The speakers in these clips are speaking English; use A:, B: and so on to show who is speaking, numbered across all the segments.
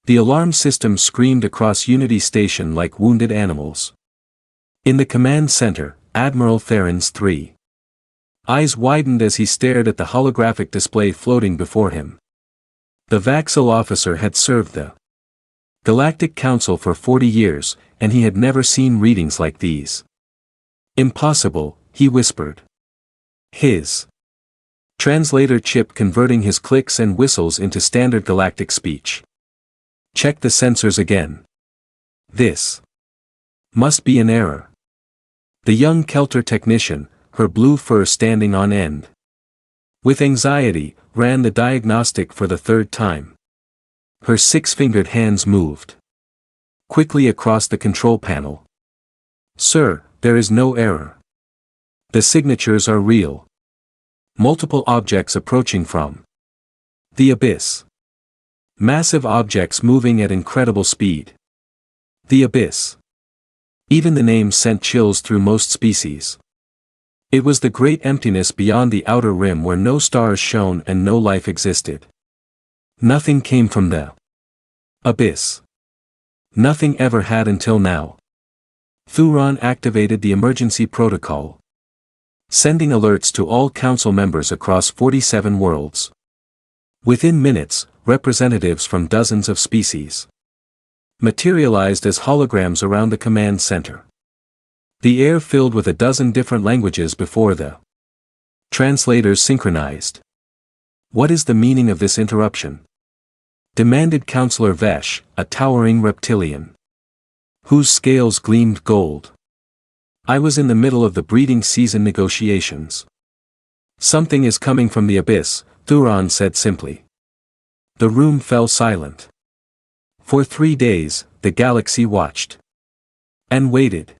A: The alarm system screamed across Unity Station like wounded animals. In the command center, Admiral Theron's 3 eyes widened as he stared at the holographic display floating before him. The Vaxil officer had served the Galactic Council for 40 years, and he had never seen readings like these. Impossible, he whispered. His translator chip converting his clicks and whistles into standard galactic speech. Check the sensors again. This must be an error. The young Kelter technician, her blue fur standing on end, with anxiety, ran the diagnostic for the 3rd time. Her 6-fingered hands moved quickly across the control panel. Sir, there is no error. The signatures are real. Multiple objects approaching from the abyss. Massive objects moving at incredible speed. The abyss. Even the name sent chills through most species. It was the great emptiness beyond the outer rim where no stars shone and no life existed. Nothing came from the abyss. Nothing ever had until now. Thuron activated the emergency protocol, sending alerts to all council members across 47 worlds. Within minutes, representatives from dozens of species materialized as holograms around the command center. The air filled with a dozen different languages before the translators synchronized. What is the meaning of this interruption? Demanded Counselor Vesh, a towering reptilian, whose scales gleamed gold. I was in the middle of the breeding season negotiations. Something is coming from the abyss, Thuron said simply. The room fell silent. For 3 days, the galaxy watched and waited.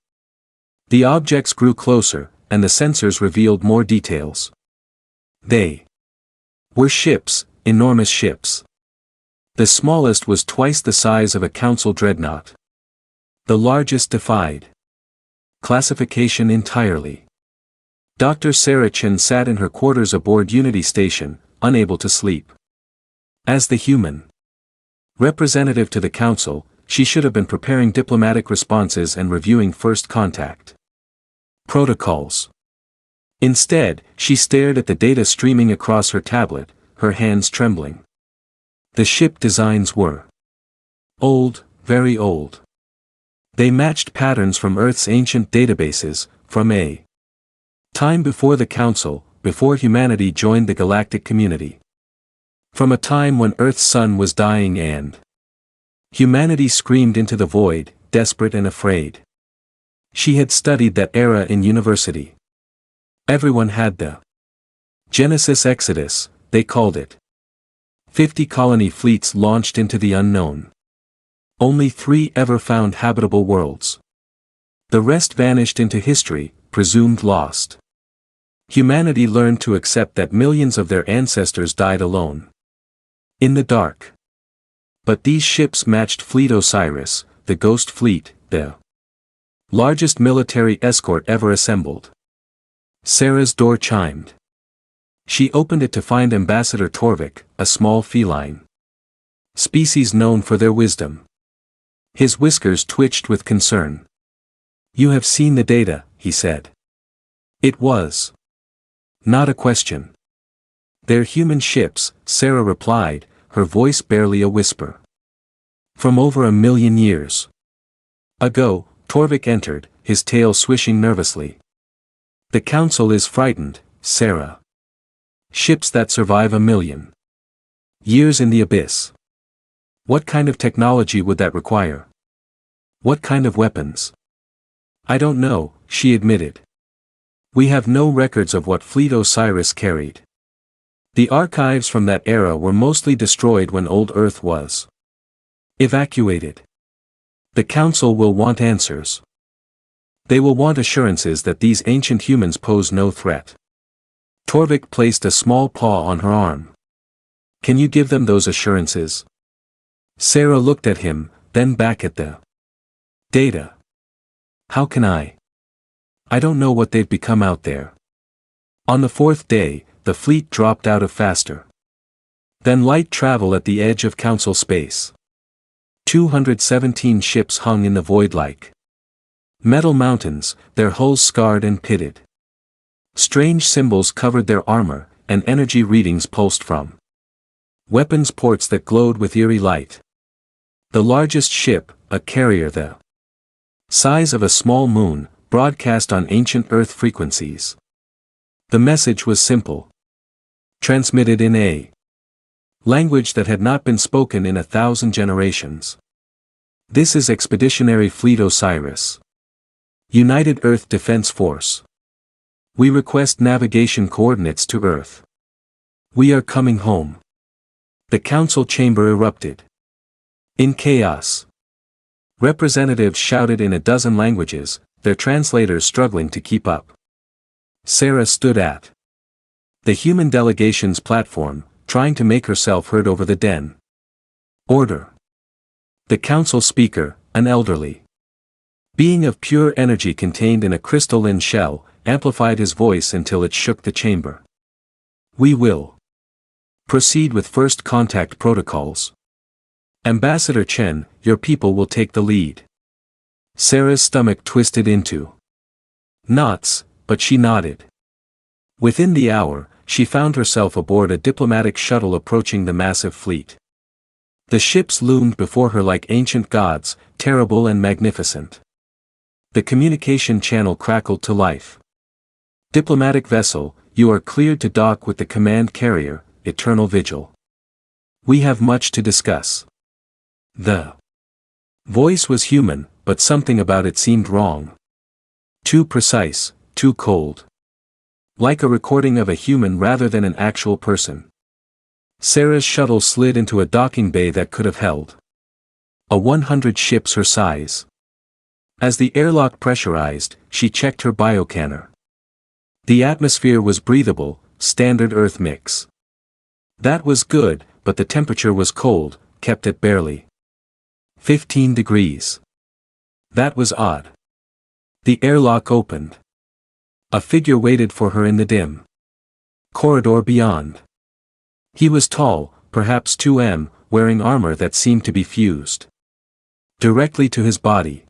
A: The objects grew closer, and the sensors revealed more details. They were ships, enormous ships. The smallest was twice the size of a council dreadnought. The largest defied classification entirely. Dr. Sarah Chen sat in her quarters aboard Unity Station, unable to sleep. As the human representative to the council, she should have been preparing diplomatic responses and reviewing first contact protocols. Instead, she stared at the data streaming across her tablet, her hands trembling. The ship designs were old, very old. They matched patterns from Earth's ancient databases, from a time before the Council, before humanity joined the galactic community. From a time when Earth's sun was dying and humanity screamed into the void, desperate and afraid. She had studied that era in university. Everyone had the Genesis Exodus, they called it. 50 colony fleets launched into the unknown. Only 3 ever found habitable worlds. The rest vanished into history, presumed lost. Humanity learned to accept that millions of their ancestors died alone. In the dark. But these ships matched Fleet Osiris, the Ghost Fleet, the largest military escort ever assembled. Sarah's door chimed. She opened it to find Ambassador Torvik, a small feline species known for their wisdom. His whiskers twitched with concern. You have seen the data, he said. It was not a question. They're human ships, Sarah replied, her voice barely a whisper. From over 1 million years ago, Torvik entered, his tail swishing nervously. The council is frightened, Sarah. Ships that survive 1 million years in the abyss. What kind of technology would that require? What kind of weapons? I don't know, she admitted. We have no records of what Fleet Osiris carried. The archives from that era were mostly destroyed when Old Earth was evacuated. The Council will want answers. They will want assurances that these ancient humans pose no threat. Torvik placed a small paw on her arm. Can you give them those assurances? Sarah looked at him, then back at the data. How can I? I don't know what they've become out there. On the 4th day, the fleet dropped out of faster than light travel at the edge of Council space. 217 ships hung in the void like metal mountains, their hulls scarred and pitted. Strange symbols covered their armor, and energy readings pulsed from weapons ports that glowed with eerie light. The largest ship, a carrier the size of a small moon, broadcast on ancient Earth frequencies. The message was simple. Transmitted in a language that had not been spoken in 1,000 generations. This is Expeditionary Fleet Osiris. United Earth Defense Force. We request navigation coordinates to Earth. We are coming home. The council chamber erupted. In chaos. Representatives shouted in a dozen languages, their translators struggling to keep up. Sarah stood at the human delegation's platform, trying to make herself heard over the den. Order. The council speaker, an elderly being of pure energy contained in a crystalline shell, amplified his voice until it shook the chamber. We will proceed with first contact protocols. Ambassador Chen, your people will take the lead. Sarah's stomach twisted into knots, but she nodded. Within the hour, she found herself aboard a diplomatic shuttle approaching the massive fleet. The ships loomed before her like ancient gods, terrible and magnificent. The communication channel crackled to life. Diplomatic vessel, you are cleared to dock with the command carrier, Eternal Vigil. We have much to discuss. The voice was human, but something about it seemed wrong. Too precise, too cold. Like a recording of a human rather than an actual person. Sarah's shuttle slid into a docking bay that could have held 100 ships her size. As the airlock pressurized, she checked her biocanner. The atmosphere was breathable, standard Earth mix. That was good, but the temperature was cold, kept at barely 15 degrees. That was odd. The airlock opened. A figure waited for her in the dim corridor beyond. He was tall, perhaps 2 m, wearing armor that seemed to be fused directly to his body.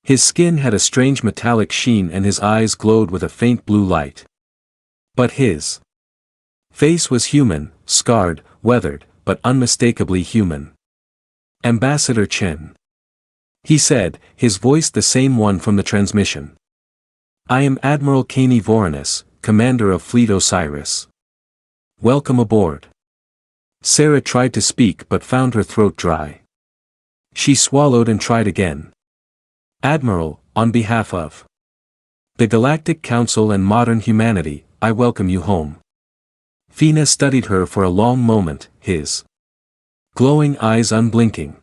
A: His skin had a strange metallic sheen and his eyes glowed with a faint blue light. But his face was human, scarred, weathered, but unmistakably human. Ambassador Chen. He said, his voice the same one from the transmission. I am Admiral Caney Vorenus, commander of Fleet Osiris. Welcome aboard. Sarah tried to speak but found her throat dry. She swallowed and tried again. Admiral, on behalf of the Galactic Council and modern humanity, I welcome you home. Fina studied her for a long moment, his glowing eyes unblinking.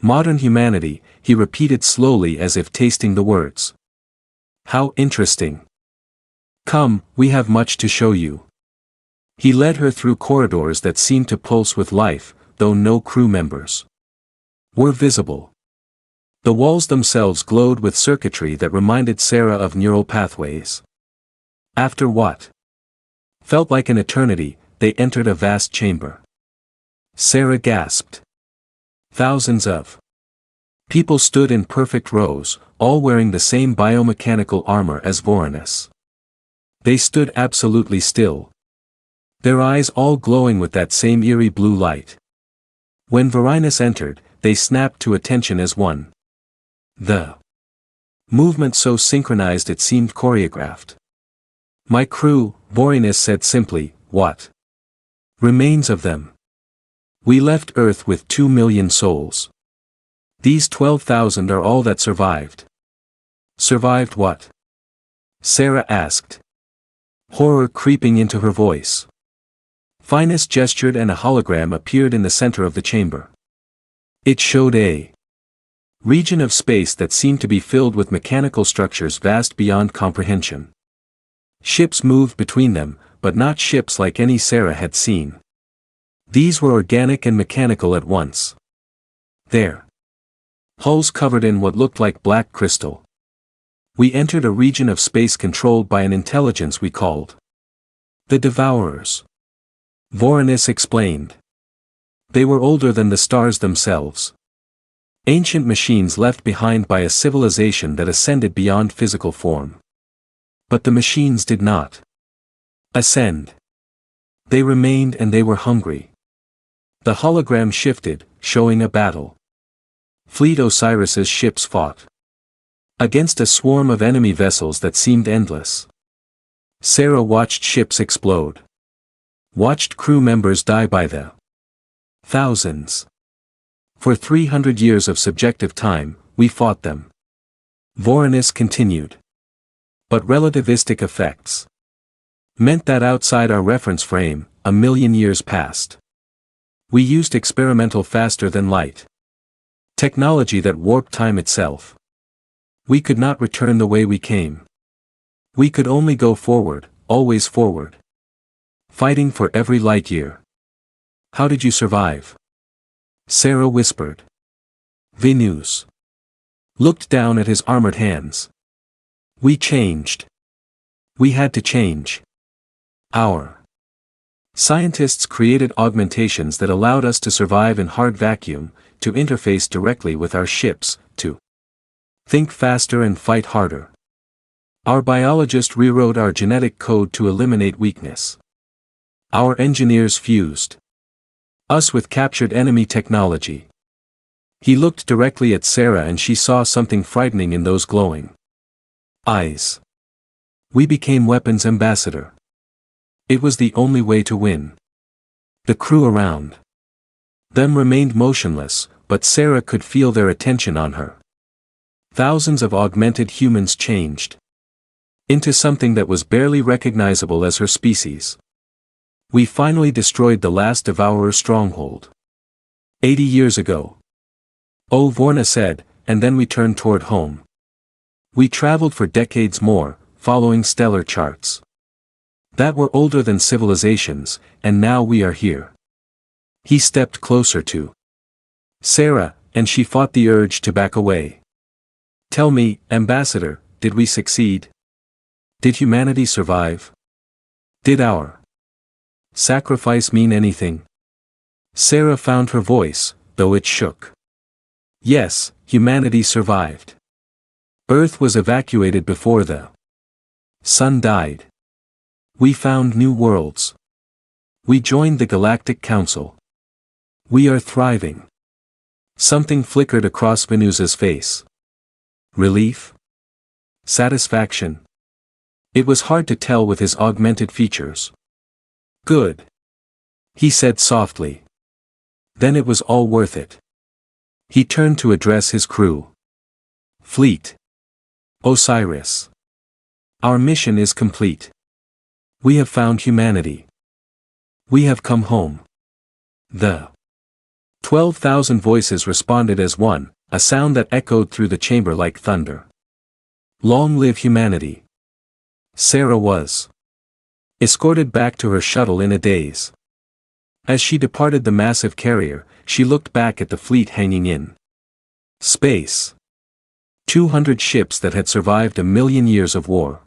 A: Modern humanity, he repeated slowly as if tasting the words. How interesting. Come, we have much to show you. He led her through corridors that seemed to pulse with life, though no crew members were visible. The walls themselves glowed with circuitry that reminded Sarah of neural pathways. After what felt like an eternity, they entered a vast chamber. Sarah gasped. Thousands of people stood in perfect rows, all wearing the same biomechanical armor as Vorenus. They stood absolutely still. Their eyes all glowing with that same eerie blue light. When Vorenus entered, they snapped to attention as one. The movement so synchronized it seemed choreographed. My crew, Vorenus said simply, what remains of them? We left Earth with 2 million souls. These 12,000 are all that survived. Survived what? Sarah asked. Horror creeping into her voice. Finus gestured and a hologram appeared in the center of the chamber. It showed a region of space that seemed to be filled with mechanical structures vast beyond comprehension. Ships moved between them, but not ships like any Sarah had seen. These were organic and mechanical at once. Their hulls covered in what looked like black crystal. We entered a region of space controlled by an intelligence we called the Devourers. Vorenus explained. They were older than the stars themselves. Ancient machines left behind by a civilization that ascended beyond physical form. But the machines did not ascend. They remained, and they were hungry. The hologram shifted, showing a battle. Fleet Osiris's ships fought against a swarm of enemy vessels that seemed endless. Sarah watched ships explode. Watched crew members die by the thousands. For 300 years of subjective time, we fought them. Voronus continued. But relativistic effects meant that outside our reference frame, 1,000,000 years passed. We used experimental faster than light technology that warped time itself. We could not return the way we came. We could only go forward, always forward. Fighting for every light year. How did you survive? Sarah whispered. Venus looked down at his armored hands. We changed. We had to change. Our scientists created augmentations that allowed us to survive in hard vacuum, to interface directly with our ships, to think faster and fight harder. Our biologist rewrote our genetic code to eliminate weakness. Our engineers fused us with captured enemy technology. He looked directly at Sarah, and she saw something frightening in those glowing eyes. We became weapons ambassador. It was the only way to win. The crew around them remained motionless, but Sarah could feel their attention on her. Thousands of augmented humans changed into something that was barely recognizable as her species. We finally destroyed the last devourer stronghold. 80 years ago. Oh, Vorna said, and then we turned toward home. We traveled for decades more, following stellar charts that were older than civilizations, and now we are here. He stepped closer to Sarah, and she fought the urge to back away. Tell me, Ambassador, did we succeed? Did humanity survive? Did our sacrifice mean anything? Sarah found her voice, though it shook. Yes, humanity survived. Earth was evacuated before the sun died. We found new worlds. We joined the Galactic Council. We are thriving. Something flickered across Venusa's face. Relief? Satisfaction? It was hard to tell with his augmented features. Good. He said softly. Then it was all worth it. He turned to address his crew. Fleet. Osiris. Our mission is complete. We have found humanity. We have come home. The 12,000 voices responded as one, a sound that echoed through the chamber like thunder. Long live humanity. Sarah was escorted back to her shuttle in a daze. As she departed the massive carrier, she looked back at the fleet hanging in space. 200 ships that had survived 1,000,000 years of war.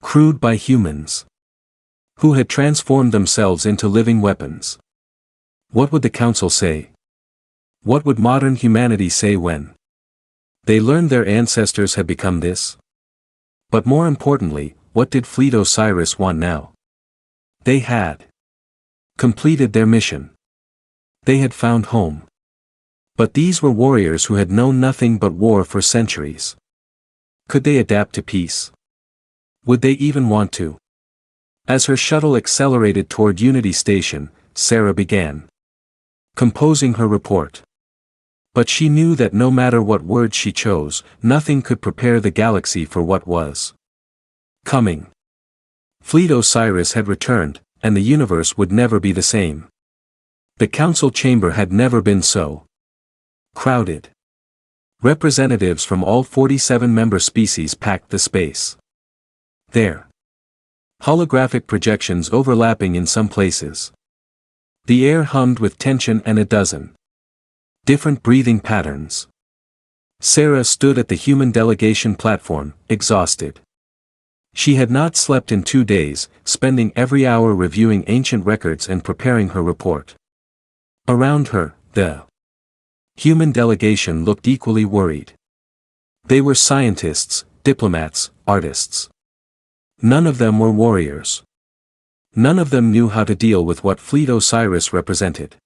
A: Crewed by humans who had transformed themselves into living weapons. What would the Council say? What would modern humanity say when they learned their ancestors had become this? But more importantly, what did Fleet Osiris want now? They had completed their mission. They had found home. But these were warriors who had known nothing but war for centuries. Could they adapt to peace? Would they even want to? As her shuttle accelerated toward Unity Station, Sarah began composing her report. But she knew that no matter what words she chose, nothing could prepare the galaxy for what was coming. Fleet Osiris had returned, and the universe would never be the same. The council chamber had never been so crowded. Representatives from all 47 member species packed the space. Their holographic projections overlapping in some places. The air hummed with tension and a dozen different breathing patterns. Sarah stood at the human delegation platform, exhausted. She had not slept in 2 days, spending every hour reviewing ancient records and preparing her report. Around her, the Human delegation looked equally worried. They were scientists, diplomats, artists. None of them were warriors. None of them knew how to deal with what Fleet Osiris represented.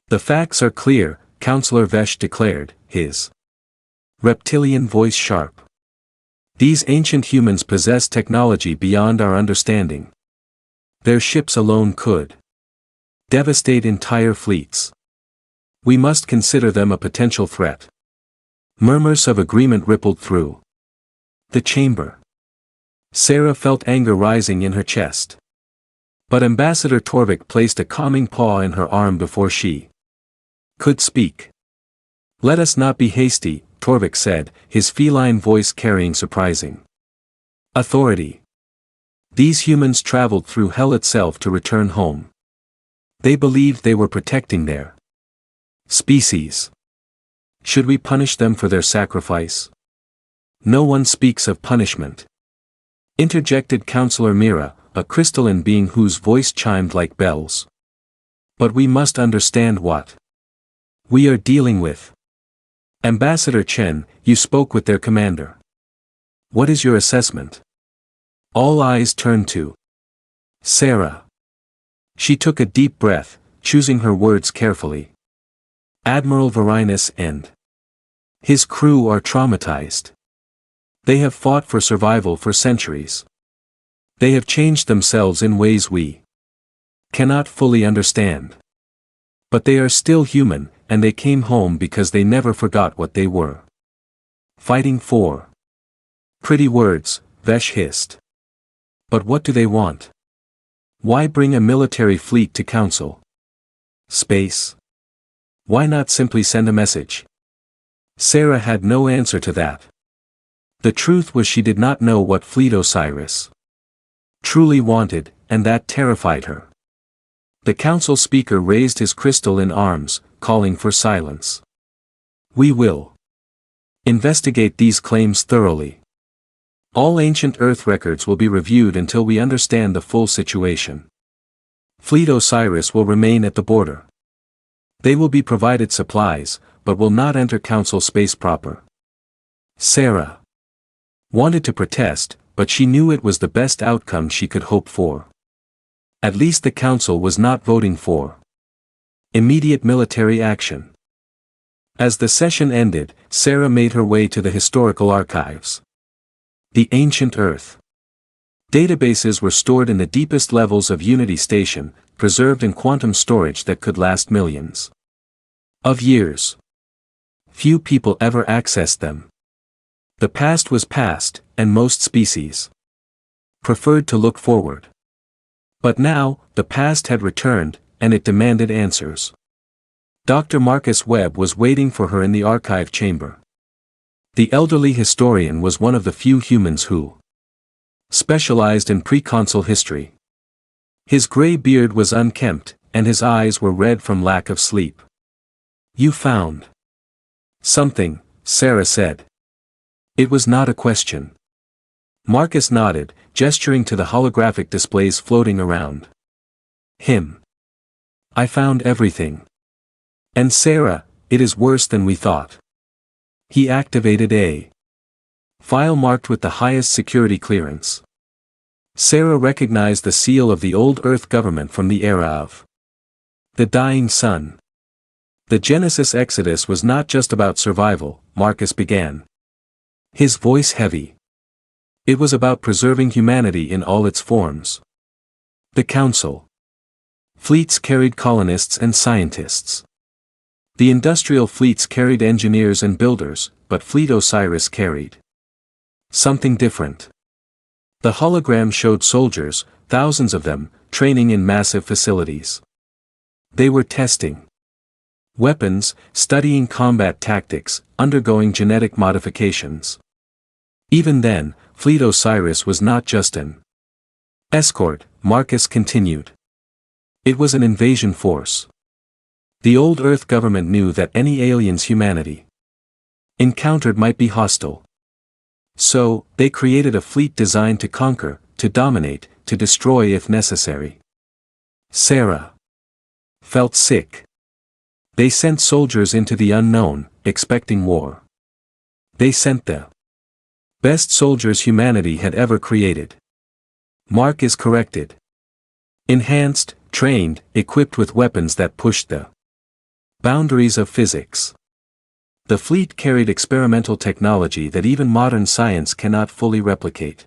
A: "The facts are clear," Counselor Vesh declared, his reptilian voice sharp. "These ancient humans possess technology beyond our understanding. Their ships alone could devastate entire fleets. We must consider them a potential threat." Murmurs of agreement rippled through the chamber. Sarah felt anger rising in her chest. But Ambassador Torvik placed a calming paw in her arm before she could speak. "Let us not be hasty," Torvik said, his feline voice carrying surprising authority. "These humans traveled through hell itself to return home. They believed they were protecting their species. Should we punish them for their sacrifice?" "No one speaks of punishment," interjected Counselor Mira, a crystalline being whose voice chimed like bells. "But we must understand what we are dealing with. Ambassador Chen, you spoke with their commander. What is your assessment?" All eyes turned to Sarah. She took a deep breath, choosing her words carefully. "Admiral Varinus and his crew are traumatized. They have fought for survival for centuries. They have changed themselves in ways we cannot fully understand. But they are still human, and they came home because they never forgot what they were fighting for." "Pretty words," Vesh hissed. "But what do they want? Why bring a military fleet to Council space? Why not simply send a message?" Sarah had no answer to that. The truth was she did not know what Fleet Osiris truly wanted, and that terrified her. The council speaker raised his crystalline arms, calling for silence. "We will investigate these claims thoroughly. All ancient Earth records will be reviewed until we understand the full situation. Fleet Osiris will remain at the border. They will be provided supplies, but will not enter Council space proper." Sarah wanted to protest, but she knew it was the best outcome she could hope for. At least the Council was not voting for immediate military action. As the session ended, Sarah made her way to the historical archives. The ancient Earth databases were stored in the deepest levels of Unity Station, preserved in quantum storage that could last millions of years. Few people ever accessed them. The past was past, and most species preferred to look forward. But now, the past had returned, and it demanded answers. Dr. Marcus Webb was waiting for her in the archive chamber. The elderly historian was one of the few humans who specialized in pre-consul history. His gray beard was unkempt, and his eyes were red from lack of sleep. "You found something," Sarah said. It was not a question. Marcus nodded, gesturing to the holographic displays floating around him. "I found everything. And Sarah, it is worse than we thought." He activated a file marked with the highest security clearance. Sarah recognized the seal of the old Earth government from the era of the dying sun. "The Genesis Exodus was not just about survival," Marcus began, his voice heavy. "It was about preserving humanity in all its forms. The Council fleets carried colonists and scientists. The industrial fleets carried engineers and builders, but Fleet Osiris carried something different. The hologram showed soldiers, thousands of them, training in massive facilities. They were testing weapons, studying combat tactics, undergoing genetic modifications. Even then, Fleet Osiris was not just an escort," Marcus continued. "It was an invasion force. The old Earth government knew that any aliens humanity encountered might be hostile. So, they created a fleet designed to conquer, to dominate, to destroy if necessary." Sarah felt sick. They sent soldiers into the unknown, expecting war. They sent the best soldiers humanity had ever created. Mark is corrected. Enhanced, trained, equipped with weapons that pushed the boundaries of physics. The fleet carried experimental technology that even modern science cannot fully replicate.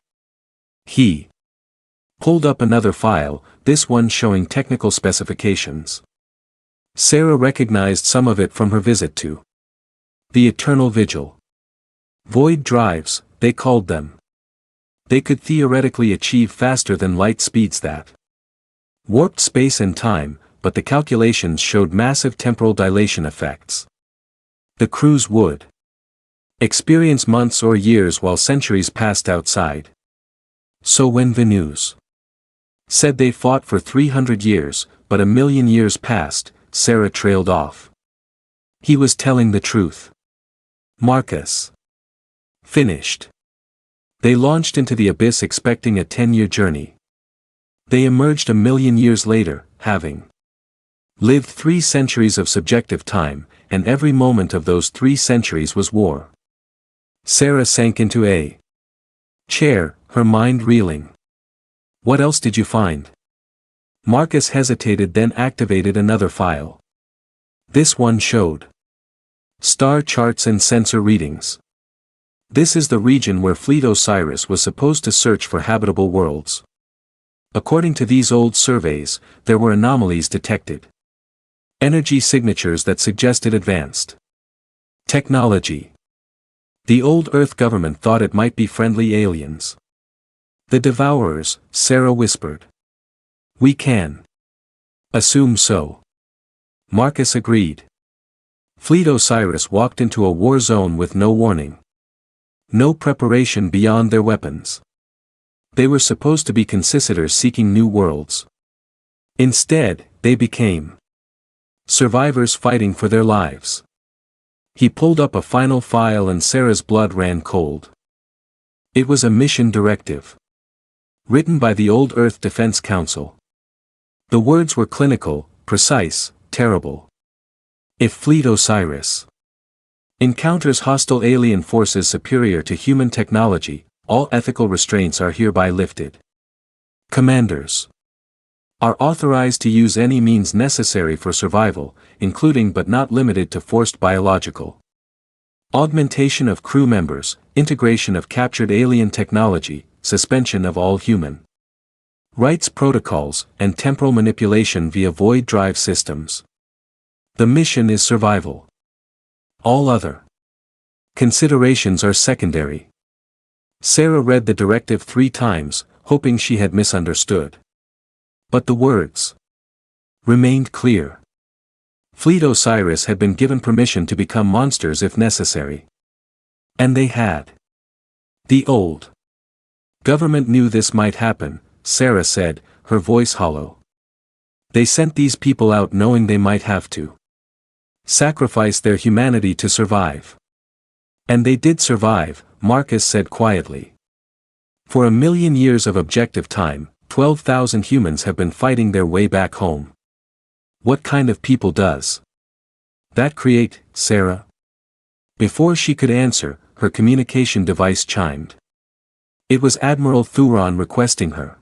A: He pulled up another file, this one showing technical specifications. Sarah recognized some of it from her visit to the Eternal Vigil. Void drives, they called them. They could theoretically achieve faster than light speeds that warped space and time, but the calculations showed massive temporal dilation effects. The crews would experience months or years while centuries passed outside. So when Venus said they fought for 300 years, but 1,000,000 years passed, Sarah trailed off. He was telling the truth. Marcus finished. They launched into the abyss expecting a 10-year journey. They emerged 1,000,000 years later, having lived 3 centuries of subjective time, and every moment of those 3 centuries was war. Sarah sank into a chair, her mind reeling. What else did you find? Marcus hesitated, then activated another file. This one showed star charts and sensor readings. This is the region where Fleet Osiris was supposed to search for habitable worlds. According to these old surveys, there were anomalies detected. Energy signatures that suggested advanced technology. The old Earth government thought it might be friendly aliens. The Devourers, Sarah whispered. We can assume so. Marcus agreed. Fleet Osiris walked into a war zone with no warning. No preparation beyond their weapons. They were supposed to be conquistadors seeking new worlds. Instead, they became survivors fighting for their lives. He pulled up a final file and Sarah's blood ran cold. It was a mission directive. Written by the Old Earth Defense Council. The words were clinical, precise, terrible. If Fleet Osiris encounters hostile alien forces superior to human technology, all ethical restraints are hereby lifted. Commanders are authorized to use any means necessary for survival, including but not limited to forced biological augmentation of crew members, integration of captured alien technology, suspension of all human rights protocols, and temporal manipulation via void drive systems. The mission is survival. All other considerations are secondary. Sarah read the directive 3 times, hoping she had misunderstood. But the words remained clear. Fleet Osiris had been given permission to become monsters if necessary. And they had. The old government knew this might happen, Sarah said, her voice hollow. They sent these people out knowing they might have to sacrifice their humanity to survive. And they did survive, Marcus said quietly. For 1,000,000 years of objective time, 12,000 humans have been fighting their way back home. What kind of people does that create, Sarah? Before she could answer, her communication device chimed. It was Admiral Thuron requesting her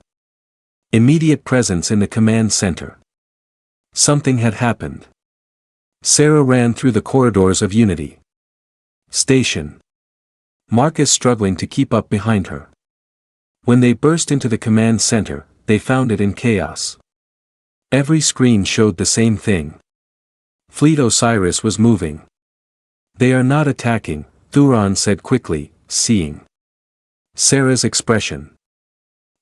A: immediate presence in the command center. Something had happened. Sarah ran through the corridors of Unity Station. Marcus struggling to keep up behind her. When they burst into the command center, they found it in chaos. Every screen showed the same thing. Fleet Osiris was moving. They are not attacking, Thuron said quickly, seeing Sarah's expression.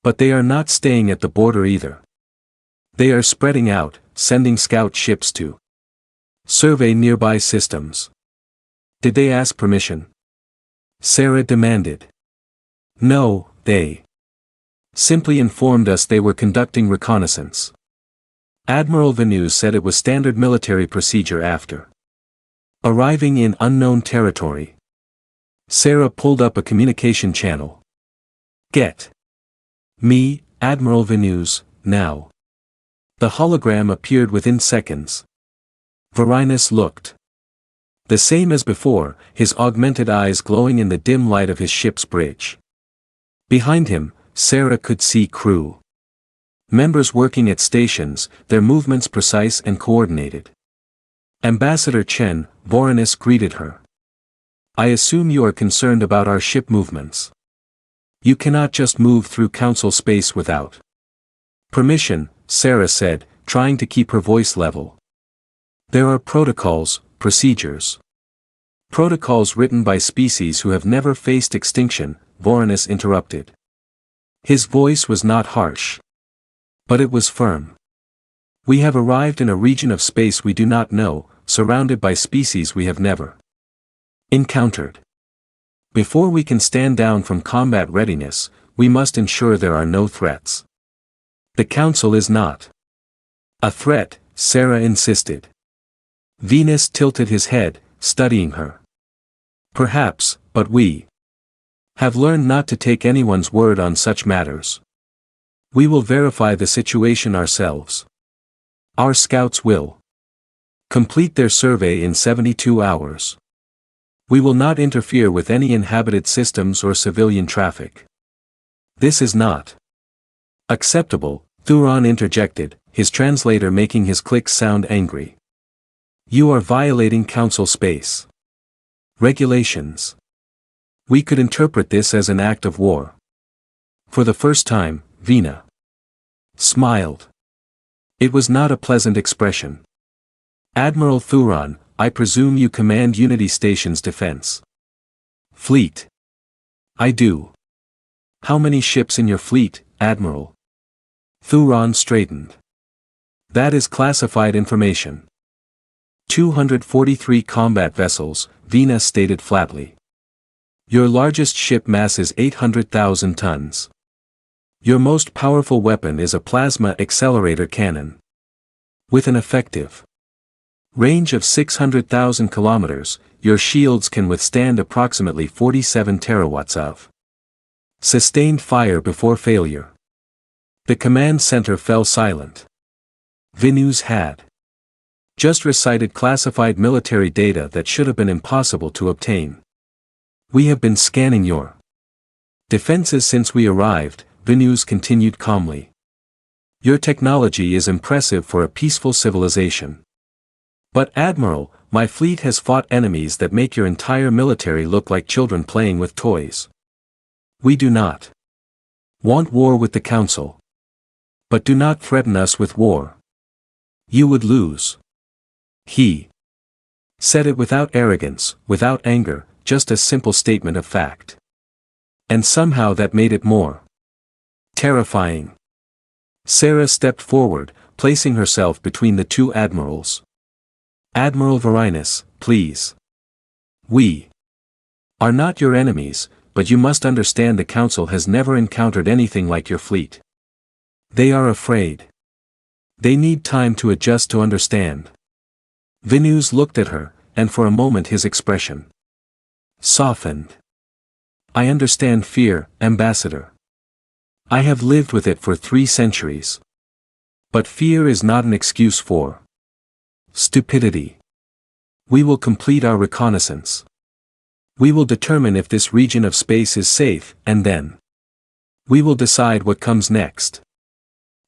A: But they are not staying at the border either. They are spreading out, sending scout ships to survey nearby systems. Did they ask permission? Sarah demanded. No, they simply informed us they were conducting reconnaissance. Admiral Venus said it was standard military procedure after arriving in unknown territory. Sarah pulled up a communication channel. Get me, Admiral Venus, now. The hologram appeared within seconds. Varinus looked. The same as before, his augmented eyes glowing in the dim light of his ship's bridge. Behind him, Sarah could see crew. Members working at stations, their movements precise and coordinated. Ambassador Chen, Varinus greeted her. I assume you are concerned about our ship movements. You cannot just move through council space without permission, Sarah said, trying to keep her voice level. There are protocols, procedures. Protocols written by species who have never faced extinction, Varinus interrupted. His voice was not harsh. But it was firm. We have arrived in a region of space we do not know, surrounded by species we have never encountered. Before we can stand down from combat readiness, we must ensure there are no threats. The Council is not a threat, Sarah insisted. Venus tilted his head, studying her. Perhaps, but we have learned not to take anyone's word on such matters. We will verify the situation ourselves. Our scouts will complete their survey in 72 hours. We will not interfere with any inhabited systems or civilian traffic. This is not acceptable, Thuron interjected, his translator making his clicks sound angry. You are violating council space regulations. We could interpret this as an act of war. For the first time, Vina smiled. It was not a pleasant expression. Admiral Thuron, I presume you command Unity Station's defense fleet. I do. How many ships in your fleet, Admiral? Thuron straightened. That is classified information. 243 combat vessels, Vina stated flatly. Your largest ship masses 800,000 tons. Your most powerful weapon is a plasma accelerator cannon. With an effective range of 600,000 kilometers, your shields can withstand approximately 47 terawatts of sustained fire before failure. The command center fell silent. Venus had just recited classified military data that should have been impossible to obtain. We have been scanning your defenses since we arrived, Venus continued calmly. Your technology is impressive for a peaceful civilization. But Admiral, my fleet has fought enemies that make your entire military look like children playing with toys. We do not want war with the Council. But do not threaten us with war. You would lose. He said it without arrogance, without anger, just a simple statement of fact. And somehow that made it more terrifying. Sarah stepped forward, placing herself between the two admirals. Admiral Varinus, please. We are not your enemies, but you must understand the Council has never encountered anything like your fleet. They are afraid. They need time to adjust to understand. Venus looked at her, and for a moment his expression softened. I understand fear, Ambassador. I have lived with it for 3 centuries. But fear is not an excuse for stupidity. We will complete our reconnaissance. We will determine if this region of space is safe, and then we will decide what comes next.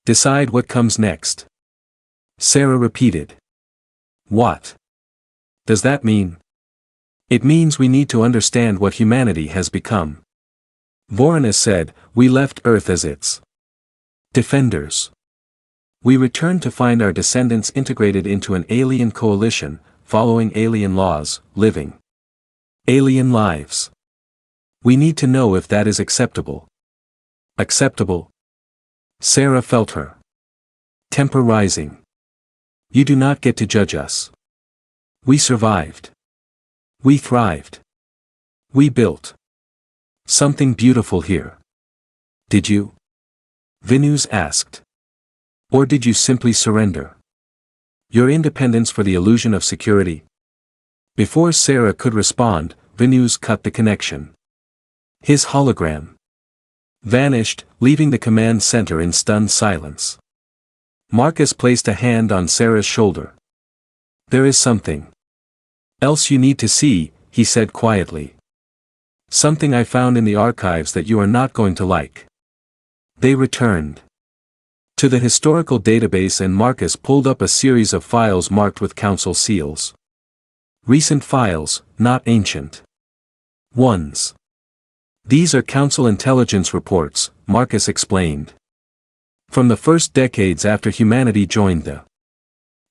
A: Decide what comes next. Sarah repeated. What does that mean? It means we need to understand what humanity has become. Varinus said, we left Earth as its defenders. We returned to find our descendants integrated into an alien coalition, following alien laws, living alien lives. We need to know if that is acceptable. Acceptable? Sarah felt her temper rising. You do not get to judge us. We survived. We thrived. We built something beautiful here. Did you? Venus asked. Or did you simply surrender your independence for the illusion of security? Before Sarah could respond, Venus cut the connection. His hologram vanished, leaving the command center in stunned silence. Marcus placed a hand on Sarah's shoulder. There is something else you need to see, he said quietly. Something I found in the archives that you are not going to like. They returned to the historical database and Marcus pulled up a series of files marked with council seals. Recent files, not ancient ones. These are council intelligence reports, Marcus explained. From the first decades after humanity joined the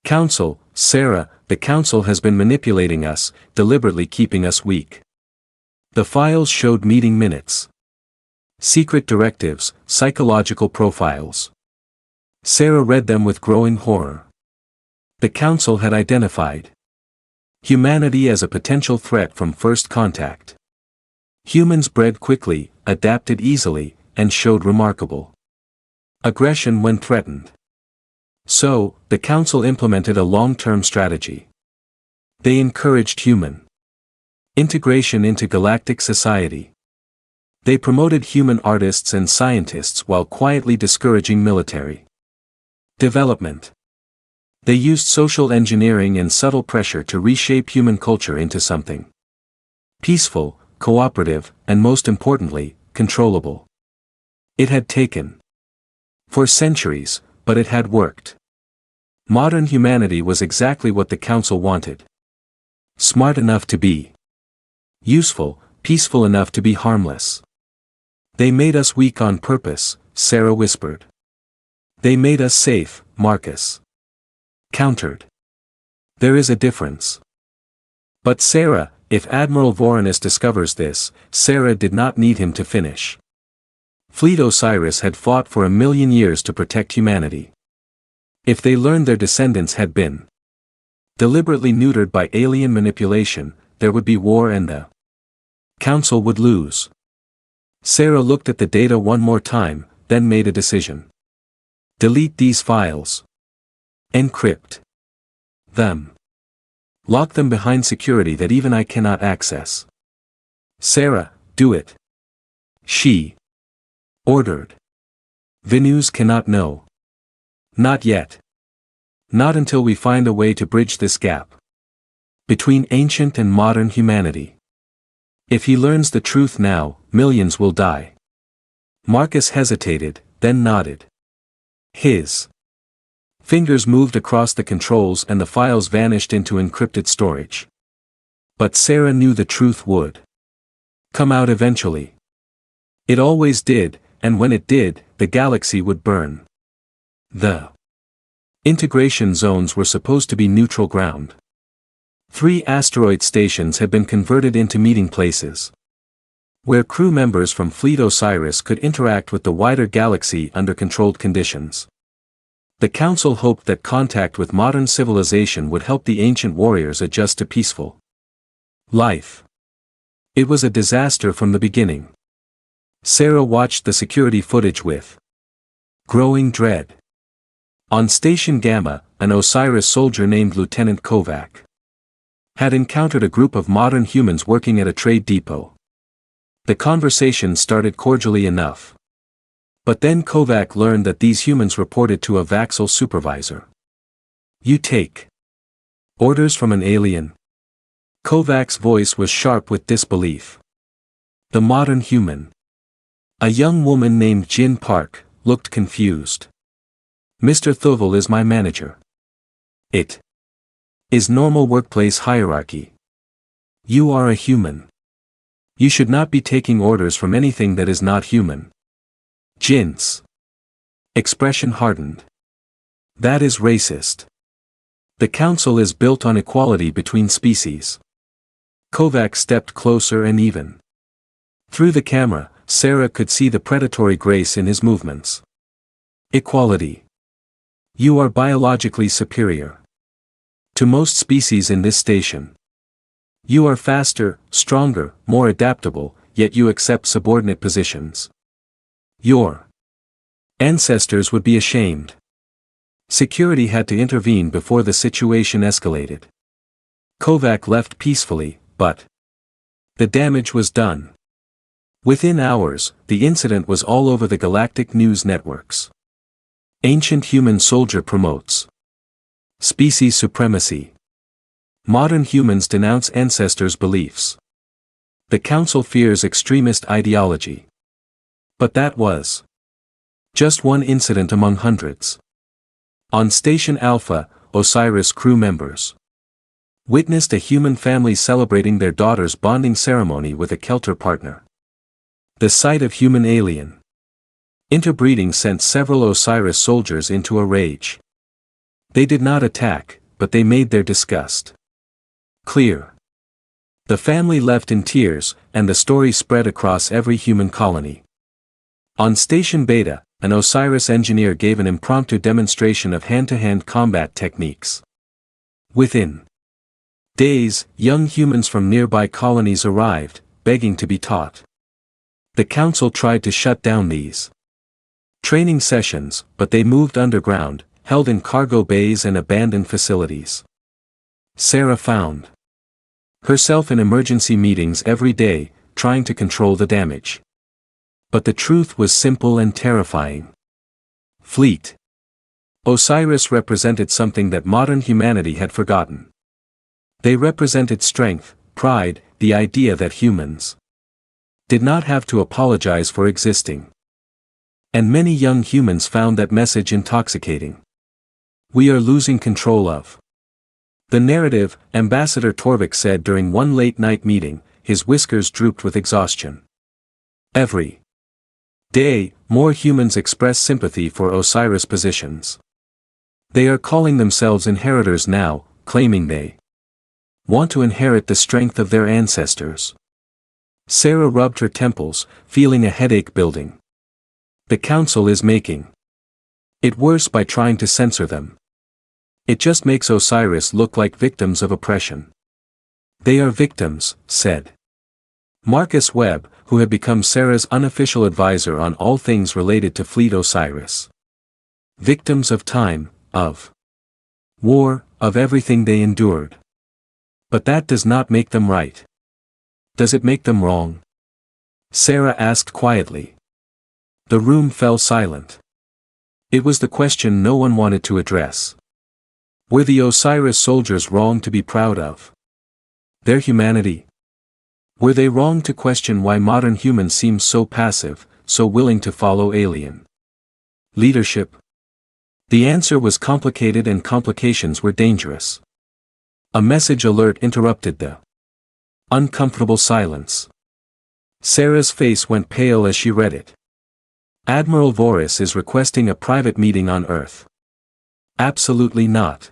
A: council, Sarah, the council has been manipulating us, deliberately keeping us weak. The files showed meeting minutes, secret directives, psychological profiles. Sarah read them with growing horror. The council had identified humanity as a potential threat from first contact. Humans bred quickly, adapted easily, and showed remarkable aggression when threatened. So, the council implemented a long-term strategy. They encouraged human integration into galactic society. They promoted human artists and scientists while quietly discouraging military development. They used social engineering and subtle pressure to reshape human culture into something peaceful, cooperative, and most importantly, controllable. It had taken for centuries, but it had worked. Modern humanity was exactly what the council wanted. Smart enough to be useful, peaceful enough to be harmless. They made us weak on purpose, Sarah whispered. They made us safe, Marcus countered. There is a difference. But Sarah, if Admiral Vorenus discovers this, Sarah did not need him to finish. Fleet Osiris had fought for 1,000,000 years to protect humanity. If they learned their descendants had been deliberately neutered by alien manipulation, there would be war and the council would lose. Sarah looked at the data one more time, then made a decision. Delete these files. Encrypt them. Lock them behind security that even I cannot access. Sarah, do it. She ordered. Venus cannot know. Not yet. Not until we find a way to bridge this gap between ancient and modern humanity. If he learns the truth now, millions will die. Marcus hesitated, then nodded. His fingers moved across the controls and the files vanished into encrypted storage. But Sarah knew the truth would come out eventually. It always did, and when it did, the galaxy would burn. The integration zones were supposed to be neutral ground. 3 asteroid stations had been converted into meeting places, where crew members from Fleet Osiris could interact with the wider galaxy under controlled conditions. The Council hoped that contact with modern civilization would help the ancient warriors adjust to peaceful life. It was a disaster from the beginning. Sarah watched the security footage with growing dread. On Station Gamma, an Osiris soldier named Lieutenant Kovac had encountered a group of modern humans working at a trade depot. The conversation started cordially enough. But then Kovac learned that these humans reported to a Vaxel supervisor. You take orders from an alien? Kovac's voice was sharp with disbelief. The modern human, a young woman named Jin Park, looked confused. Mr. Thovel is my manager. It is normal workplace hierarchy. You are a human. You should not be taking orders from anything that is not human. Jin's expression hardened. That is racist. The council is built on equality between species. Kovac stepped closer and even through the camera, Sarah could see the predatory grace in his movements. Equality. You are biologically superior to most species in this station. You are faster, stronger, more adaptable, yet you accept subordinate positions. Your ancestors would be ashamed. Security had to intervene before the situation escalated. Kovac left peacefully, but the damage was done. Within hours, the incident was all over the galactic news networks. Ancient human soldier promotes species supremacy. Modern humans denounce ancestors' beliefs. The Council fears extremist ideology. But that was just one incident among hundreds. On Station Alpha, Osiris crew members witnessed a human family celebrating their daughter's bonding ceremony with a Kelter partner. The sight of human alien interbreeding sent several Osiris soldiers into a rage. They did not attack, but they made their disgust clear. The family left in tears, and the story spread across every human colony. On Station Beta, an Osiris engineer gave an impromptu demonstration of hand-to-hand combat techniques. Within days, young humans from nearby colonies arrived, begging to be taught. The Council tried to shut down these training sessions, but they moved underground, held in cargo bays and abandoned facilities. Sarah found herself in emergency meetings every day, trying to control the damage. But the truth was simple and terrifying. Fleet. Osiris represented something that modern humanity had forgotten. They represented strength, pride, the idea that humans did not have to apologize for existing. And many young humans found that message intoxicating. We are losing control of the narrative, Ambassador Torvik said during one late-night meeting, his whiskers drooped with exhaustion. Every day, more humans express sympathy for Osiris positions. They are calling themselves inheritors now, claiming they want to inherit the strength of their ancestors. Sarah rubbed her temples, feeling a headache building. The Council is making it worse by trying to censor them. It just makes Osiris look like victims of oppression. They are victims, said Marcus Webb, who had become Sarah's unofficial advisor on all things related to Fleet Osiris. Victims of time, of war, of everything they endured. But that does not make them right. Does it make them wrong? Sarah asked quietly. The room fell silent. It was the question no one wanted to address. Were the Osiris soldiers wrong to be proud of their humanity? Were they wrong to question why modern humans seem so passive, so willing to follow alien leadership? The answer was complicated, and complications were dangerous. A message alert interrupted the uncomfortable silence. Sarah's face went pale as she read it. Admiral Voris is requesting a private meeting on Earth. Absolutely not.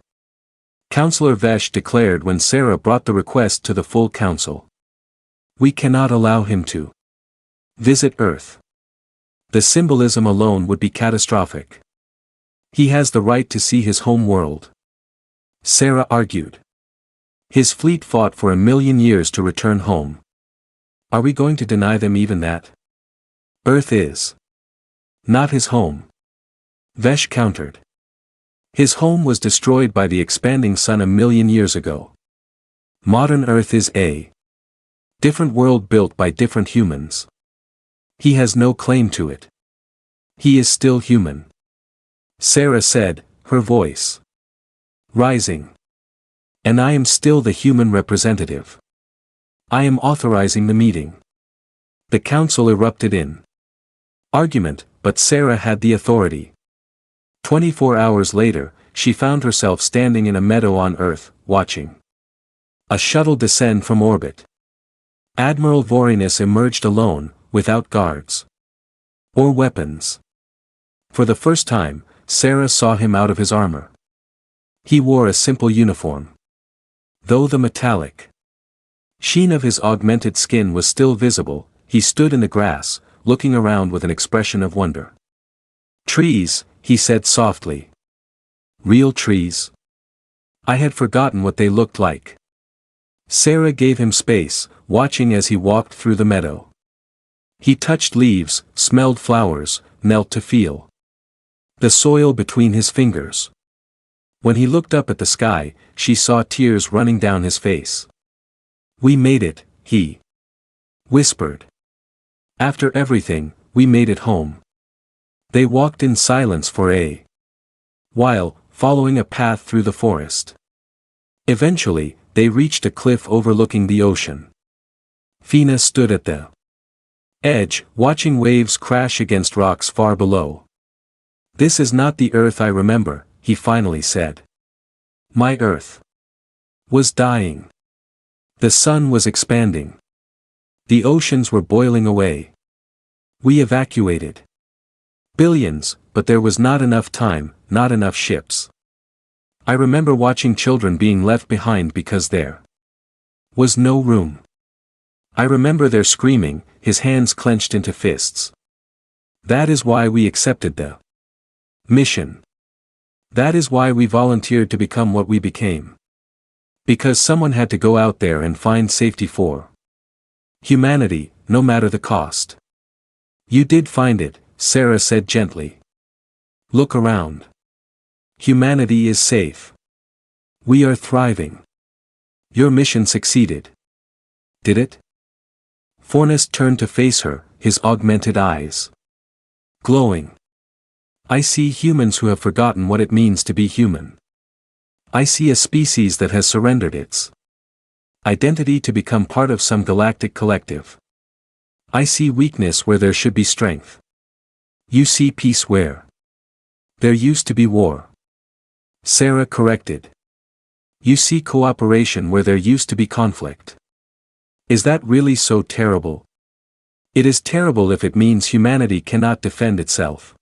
A: Counselor Vesh declared when Sarah brought the request to the full council. We cannot allow him to visit Earth. The symbolism alone would be catastrophic. He has the right to see his home world. Sarah argued. His fleet fought for 1,000,000 years to return home. Are we going to deny them even that? Earth is not his home. Vesh countered. His home was destroyed by the expanding sun 1,000,000 years ago. Modern Earth is a different world built by different humans. He has no claim to it. He is still human. Sarah said, her voice rising. And I am still the human representative. I am authorizing the meeting. The council erupted in argument, but Sarah had the authority. 24 hours later, she found herself standing in a meadow on Earth, watching a shuttle descend from orbit. Admiral Vorinus emerged alone, without guards or weapons. For the first time, Sarah saw him out of his armor. He wore a simple uniform. Though the metallic sheen of his augmented skin was still visible, he stood in the grass, looking around with an expression of wonder. Trees, he said softly. Real trees? I had forgotten what they looked like. Sarah gave him space, watching as he walked through the meadow. He touched leaves, smelled flowers, knelt to feel the soil between his fingers. When he looked up at the sky, she saw tears running down his face. We made it, he whispered. After everything, we made it home. They walked in silence for a while, following a path through the forest. Eventually, they reached a cliff overlooking the ocean. Fina stood at the edge, watching waves crash against rocks far below. "This is not the Earth I remember," he finally said. "My Earth was dying. The sun was expanding. The oceans were boiling away. We evacuated. Billions, but there was not enough time, not enough ships. I remember watching children being left behind because there was no room. I remember their screaming, his hands clenched into fists. That is why we accepted the mission. That is why we volunteered to become what we became. Because someone had to go out there and find safety for humanity, no matter the cost." "You did find it," Sarah said gently. "Look around. Humanity is safe. We are thriving. Your mission succeeded. Did it?" Fornest turned to face her, his augmented eyes glowing. "I see humans who have forgotten what it means to be human. I see a species that has surrendered its identity to become part of some galactic collective. I see weakness where there should be strength. You see peace where there used to be war." Sarah corrected. "You see cooperation where there used to be conflict. Is that really so terrible?" "It is terrible if it means humanity cannot defend itself."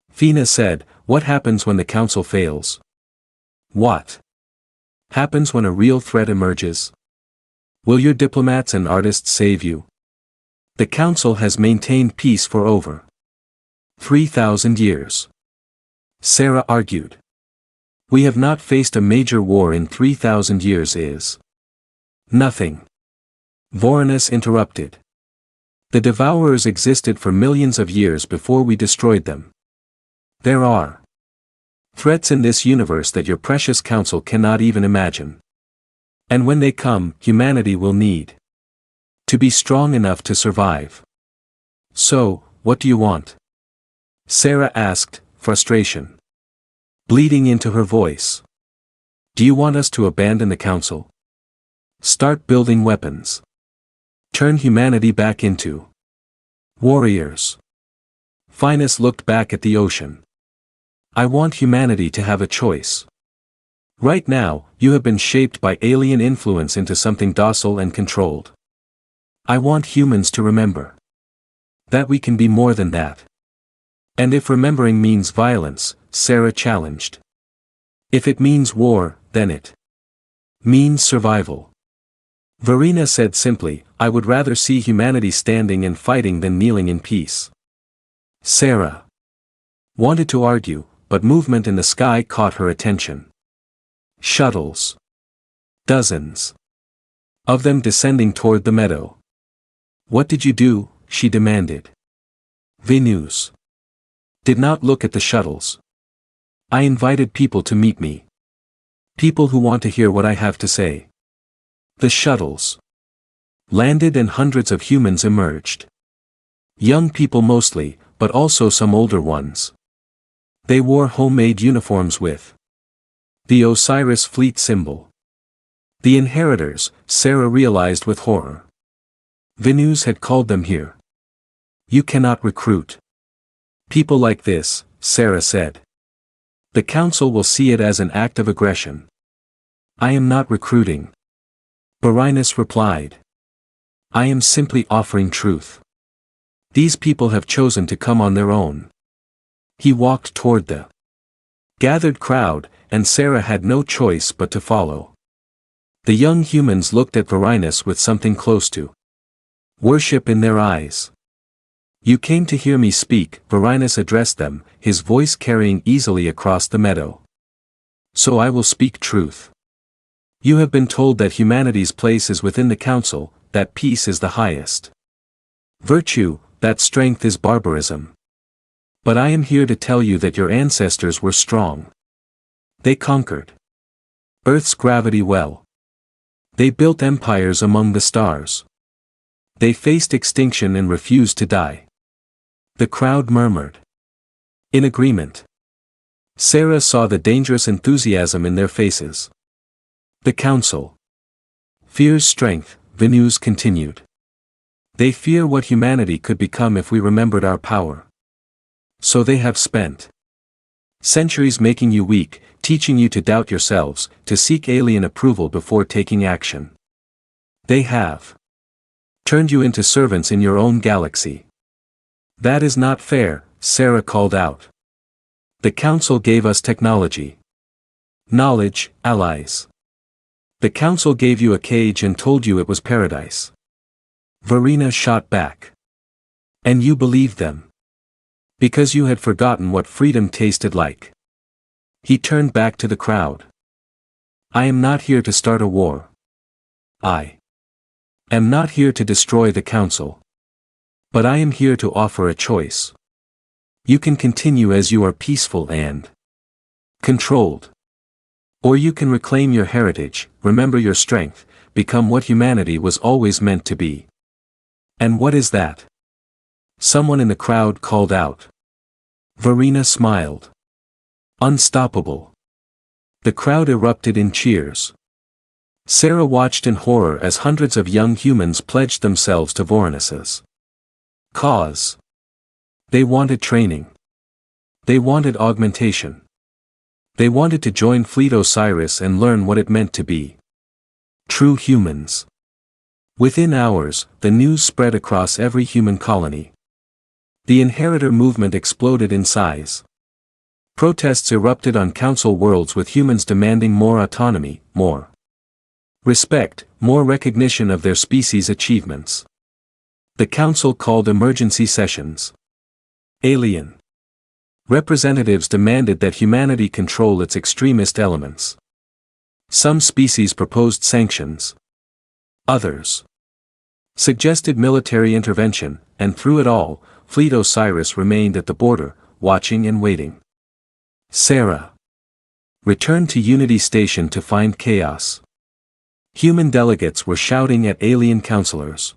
A: Fina said, "What happens when the council fails? What happens when a real threat emerges? Will your diplomats and artists save you? The council has maintained peace for over 3,000 years. Sarah argued. "We have not faced a major war in 3,000 years is nothing." Vorenus interrupted. "The Devourers existed for millions of years before we destroyed them. There are threats in this universe that your precious council cannot even imagine. And when they come, humanity will need to be strong enough to survive. So, what do you want?" Sarah asked, frustration bleeding into her voice. "Do you want us to abandon the council? Start building weapons? Turn humanity back into warriors?" Finus looked back at the ocean. "I want humanity to have a choice. Right now, you have been shaped by alien influence into something docile and controlled. I want humans to remember that we can be more than that. And if remembering means violence," Sarah challenged. "If it means war, then it means survival." Verena said simply, "I would rather see humanity standing and fighting than kneeling in peace." Sarah wanted to argue, but movement in the sky caught her attention. Shuttles. Dozens of them descending toward the meadow. "What did you do?" she demanded. Venus did not look at the shuttles. "I invited people to meet me. People who want to hear what I have to say." The shuttles landed and hundreds of humans emerged. Young people mostly, but also some older ones. They wore homemade uniforms with the Osiris fleet symbol. The inheritors, Sarah realized with horror. Venus had called them here. "You cannot recruit people like this," Sarah said. "The council will see it as an act of aggression." "I am not recruiting," Barinus replied. "I am simply offering truth. These people have chosen to come on their own." He walked toward the gathered crowd, and Sarah had no choice but to follow. The young humans looked at Varinus with something close to worship in their eyes. "You came to hear me speak," Varinus addressed them, his voice carrying easily across the meadow. "So I will speak truth. You have been told that humanity's place is within the council, that peace is the highest virtue, that strength is barbarism. But I am here to tell you that your ancestors were strong. They conquered Earth's gravity well. They built empires among the stars. They faced extinction and refused to die." The crowd murmured in agreement. Sarah saw the dangerous enthusiasm in their faces. "The council Fear's strength, the news continued. They fear what humanity could become if we remembered our power. So they have spent centuries making you weak, teaching you to doubt yourselves, to seek alien approval before taking action. They have turned you into servants in your own galaxy. That is not fair, Sarah called out. The Council gave us technology, knowledge, allies. The Council gave you a cage and told you it was paradise. Verena shot back. And you believed them. Because you had forgotten what freedom tasted like. He turned back to the crowd. I am not here to start a war. I am not here to destroy the Council. But I am here to offer a choice. You can continue as you are peaceful and controlled. Or you can reclaim your heritage, remember your strength, become what humanity was always meant to be. And what is that? Someone in the crowd called out. Verena smiled. Unstoppable. The crowd erupted in cheers. Sarah watched in horror as hundreds of young humans pledged themselves to Voronus's cause. They wanted training. They wanted augmentation. They wanted to join Fleet Osiris and learn what it meant to be true humans. Within hours, the news spread across every human colony. The Inheritor movement exploded in size. Protests erupted on Council worlds with humans demanding more autonomy, more respect, more recognition of their species' achievements. The Council called emergency sessions. Alien representatives demanded that humanity control its extremist elements. Some species proposed sanctions. Others suggested military intervention, and through it all, Fleet Osiris remained at the border, watching and waiting. Sarah returned to Unity Station to find chaos. Human delegates were shouting at alien counselors.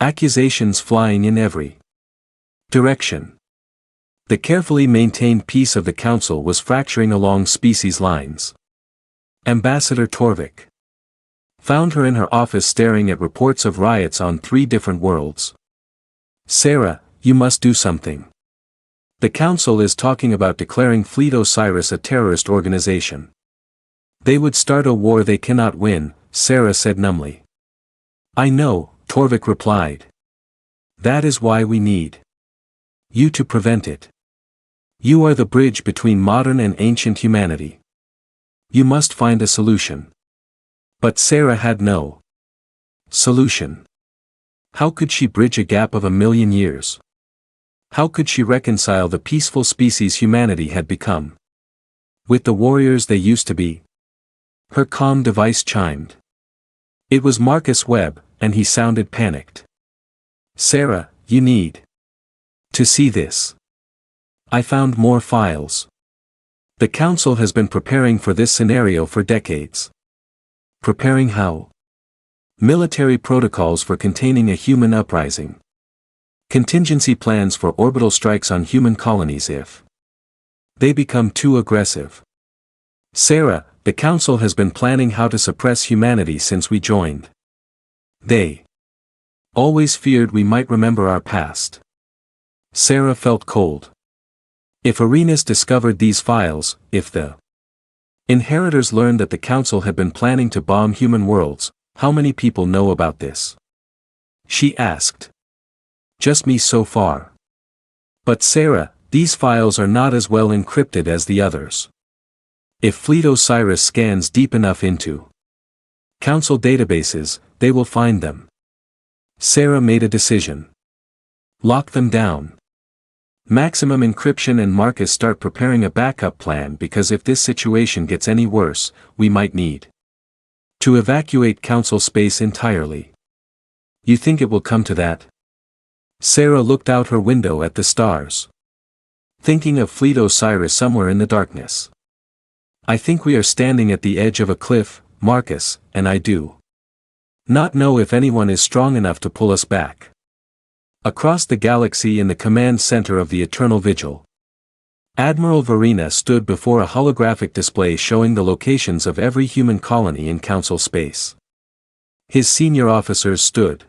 A: Accusations flying in every direction. The carefully maintained peace of the Council was fracturing along species lines. Ambassador Torvik found her in her office staring at reports of riots on 3 different worlds. Sarah, you must do something. The Council is talking about declaring Fleet Osiris a terrorist organization. They would start a war they cannot win, Sarah said numbly. I know, Torvik replied. That is why we need you to prevent it. You are the bridge between modern and ancient humanity. You must find a solution. But Sarah had no solution. How could she bridge a gap of 1,000,000 years? How could she reconcile the peaceful species humanity had become with the warriors they used to be? Her calm device chimed. It was Marcus Webb, and he sounded panicked. Sarah, you need to see this. I found more files. The Council has been preparing for this scenario for decades. Preparing how? Military protocols for containing a human uprising. Contingency plans for orbital strikes on human colonies if they become too aggressive. Sarah, the Council has been planning how to suppress humanity since we joined. They always feared we might remember our past. Sarah felt cold. If Arenas discovered these files, if the Inheritors learned that the Council had been planning to bomb human worlds, how many people know about this? She asked. Just me so far. But Sarah, these files are not as well encrypted as the others. If Fleet Osiris scans deep enough into Council databases, they will find them. Sarah made a decision. Lock them down. Maximum encryption, and Marcus start preparing a backup plan, because if this situation gets any worse, we might need to evacuate Council space entirely. You think it will come to that? Sarah looked out her window at the stars, thinking of Fleet Osiris somewhere in the darkness. I think we are standing at the edge of a cliff, Marcus, and I do not know if anyone is strong enough to pull us back. Across the galaxy, in the command center of the Eternal Vigil, Admiral Verena stood before a holographic display showing the locations of every human colony in Council space. His senior officers stood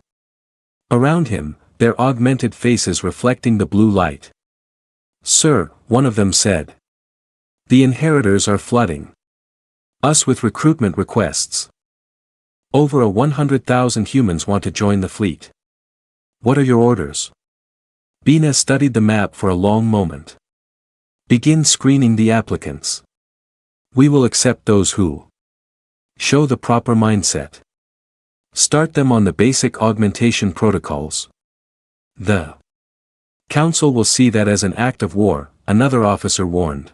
A: around him, their augmented faces reflecting the blue light. "Sir," one of them said. "The inheritors are flooding us with recruitment requests. Over 100,000 humans want to join the fleet. What are your orders?" Bina studied the map for a long moment. "Begin screening the applicants. We will accept those who show the proper mindset. Start them on the basic augmentation protocols. The Council will see that as an act of war," another officer warned.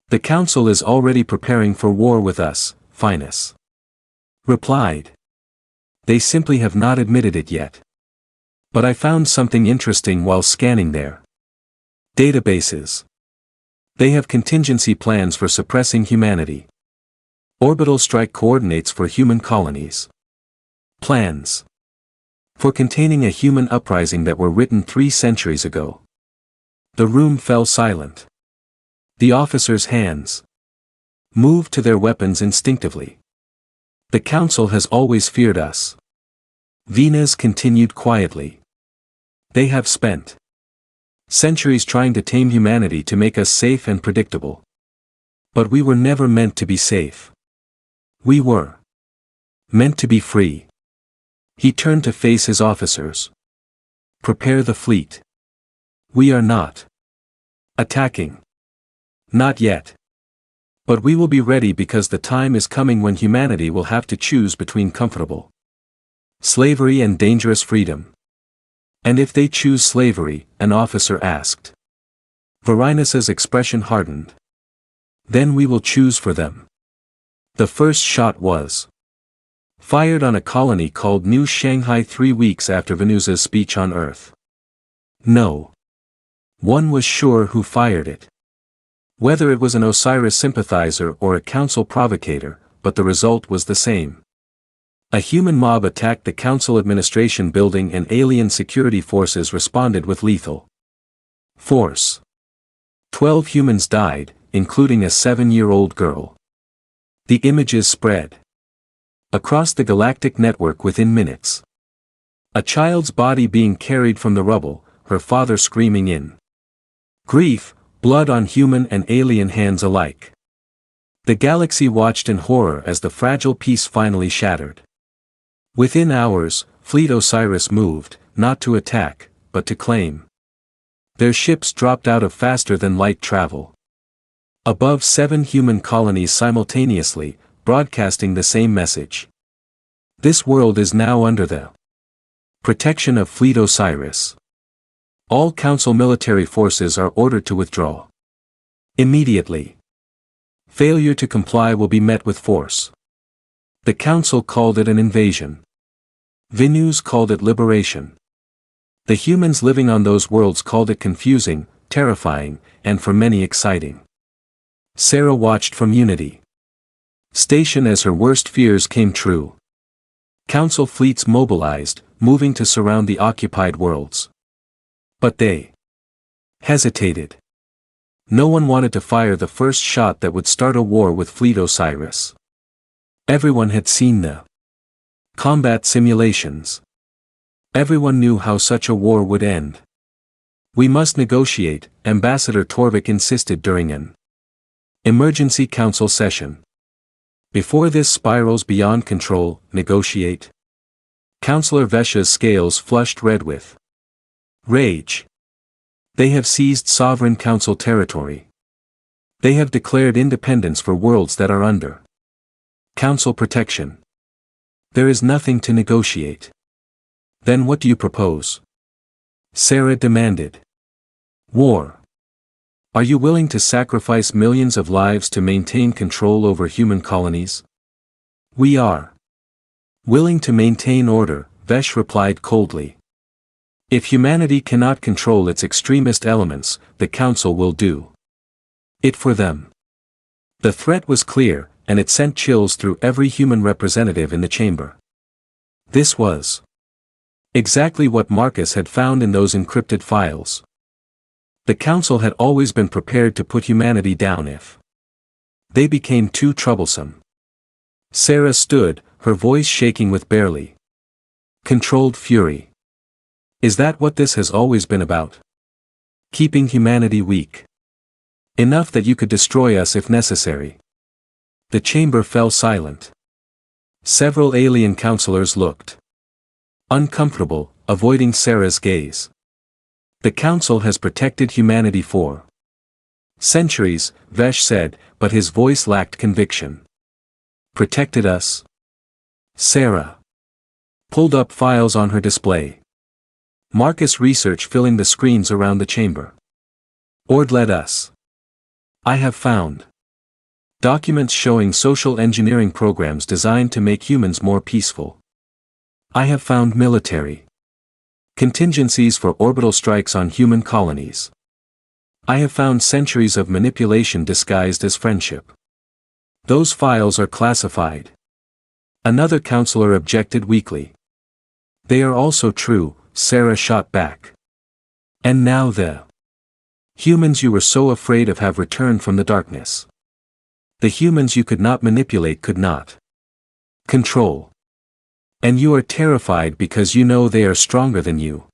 A: "The Council is already preparing for war with us," Finus replied. "They simply have not admitted it yet. But I found something interesting while scanning their databases. They have contingency plans for suppressing humanity. Orbital strike coordinates for human colonies. Plans for containing a human uprising that were written 3 centuries ago." The room fell silent. The officers' hands moved to their weapons instinctively. "The Council has always feared us," Venus continued quietly. "They have spent centuries trying to tame humanity to make us safe and predictable. But we were never meant to be safe. We were meant to be free." He turned to face his officers. "Prepare the fleet. We are not attacking. Not yet. But we will be ready because the time is coming when humanity will have to choose between comfortable slavery and dangerous freedom." "And if they choose slavery?" an officer asked. Varinus's expression hardened. "Then we will choose for them." The first shot was fired on a colony called New Shanghai 3 weeks after Venusa's speech on Earth. No one was sure who fired it. Whether it was an Osiris sympathizer or a council provocator, but the result was the same. A human mob attacked the council administration building and alien security forces responded with lethal force. 12 humans died, including a 7-year-old girl. The images spread across the galactic network within minutes. A child's body being carried from the rubble, her father screaming in grief, blood on human and alien hands alike. The galaxy watched in horror as the fragile peace finally shattered. Within hours, Fleet Osiris moved, not to attack, but to claim. Their ships dropped out of faster-than-light travel. Above 7 human colonies simultaneously, broadcasting the same message. This world is now under the protection of Fleet Osiris. All Council military forces are ordered to withdraw immediately. Failure to comply will be met with force. The Council called it an invasion. Venus called it liberation. The humans living on those worlds called it confusing, terrifying, and for many exciting. Sarah watched from Unity Station as her worst fears came true. Council fleets mobilized, moving to surround the occupied worlds. But they hesitated. No one wanted to fire the first shot that would start a war with Fleet Osiris. Everyone had seen the combat simulations. Everyone knew how such a war would end. "We must negotiate," Ambassador Torvik insisted during an emergency council session. "Before this spirals beyond control, negotiate." Councillor Vesha's scales flushed red with rage. They have seized sovereign council territory. They have declared independence for worlds that are under council protection. There is nothing to negotiate. Then what do you propose? Sarah demanded. War. Are you willing to sacrifice millions of lives to maintain control over human colonies? We are willing to maintain order, Vesh replied coldly. If humanity cannot control its extremist elements, the Council will do it for them. The threat was clear, and it sent chills through every human representative in the chamber. This was exactly what Marcus had found in those encrypted files. The Council had always been prepared to put humanity down if they became too troublesome. Sarah stood, her voice shaking with barely controlled fury. Is that what this has always been about? Keeping humanity weak enough that you could destroy us if necessary. The chamber fell silent. Several alien counselors looked uncomfortable, avoiding Sarah's gaze. The council has protected humanity for centuries, Vesh said, but his voice lacked conviction. Protected us? Sarah pulled up files on her display. Marcus research filling the screens around the chamber. Ord led us. I have found documents showing social engineering programs designed to make humans more peaceful. I have found military contingencies for orbital strikes on human colonies. I have found centuries of manipulation disguised as friendship. Those files are classified. Another counselor objected weakly. They are also true, Sarah shot back. And now the humans you were so afraid of have returned from the darkness. The humans you could not manipulate could not control. And you are terrified because you know they are stronger than you.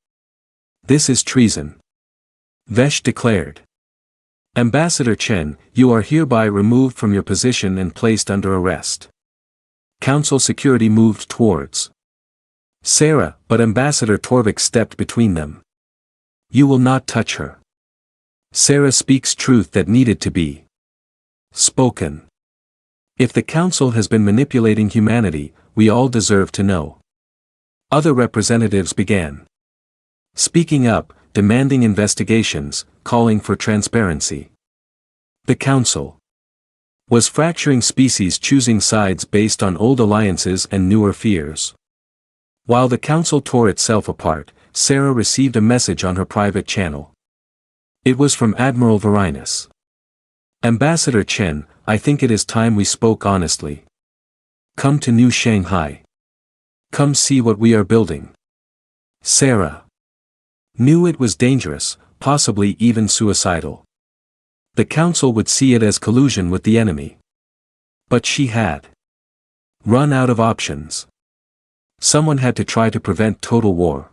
A: This is treason. Vesh declared. Ambassador Chen, you are hereby removed from your position and placed under arrest. Council security moved towards Sarah, but Ambassador Torvik stepped between them. You will not touch her. Sarah speaks truth that needed to be spoken. If the council has been manipulating humanity, we all deserve to know. Other representatives began speaking up, demanding investigations, calling for transparency. The council was fracturing species, choosing sides based on old alliances and newer fears. While the council tore itself apart, Sarah received a message on her private channel. It was from Admiral Varinus. Ambassador Chen, I think it is time we spoke honestly. Come to New Shanghai. Come see what we are building. Sarah knew it was dangerous, possibly even suicidal. The council would see it as collusion with the enemy. But she had run out of options. Someone had to try to prevent total war.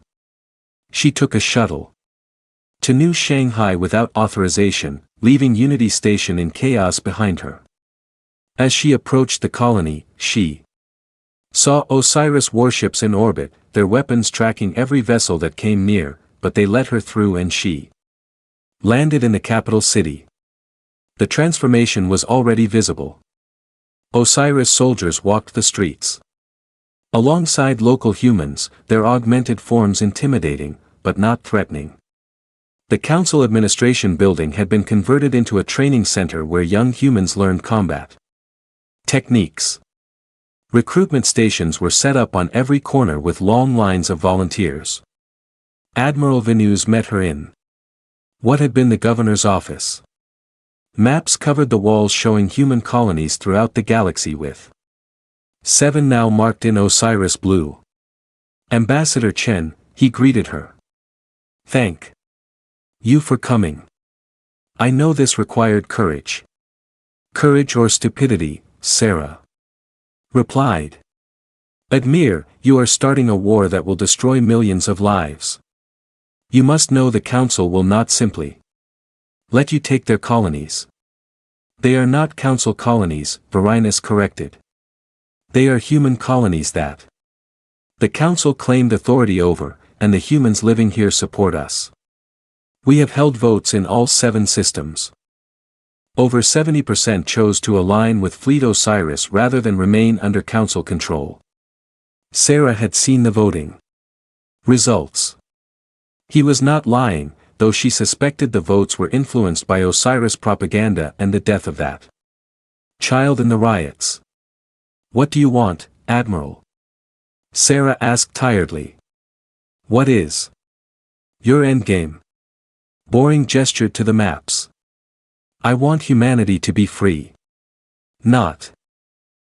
A: She took a shuttle to New Shanghai without authorization, leaving Unity Station in chaos behind her. As she approached the colony, she saw Osiris warships in orbit, their weapons tracking every vessel that came near, but they let her through and she landed in the capital city. The transformation was already visible. Osiris soldiers walked the streets alongside local humans, their augmented forms intimidating, but not threatening. The council administration building had been converted into a training center where young humans learned combat techniques. Recruitment stations were set up on every corner with long lines of volunteers. Admiral Venus met her in what had been the governor's office. Maps covered the walls showing human colonies throughout the galaxy with 7 now marked in Osiris blue. Ambassador Chen, he greeted her. Thank you for coming. I know this required courage. Courage or stupidity, Sarah replied. Admir, you are starting a war that will destroy millions of lives. You must know the council will not simply let you take their colonies. They are not council colonies, Varinus corrected. They are human colonies that the council claimed authority over, and the humans living here support us. We have held votes in all 7 systems. Over 70% chose to align with Fleet Osiris rather than remain under council control. Sarah had seen the voting results. He was not lying, though she suspected the votes were influenced by Osiris propaganda and the death of that child in the riots. What do you want, Admiral? Sarah asked tiredly. What is your endgame? Boring gestured to the maps. I want humanity to be free. Not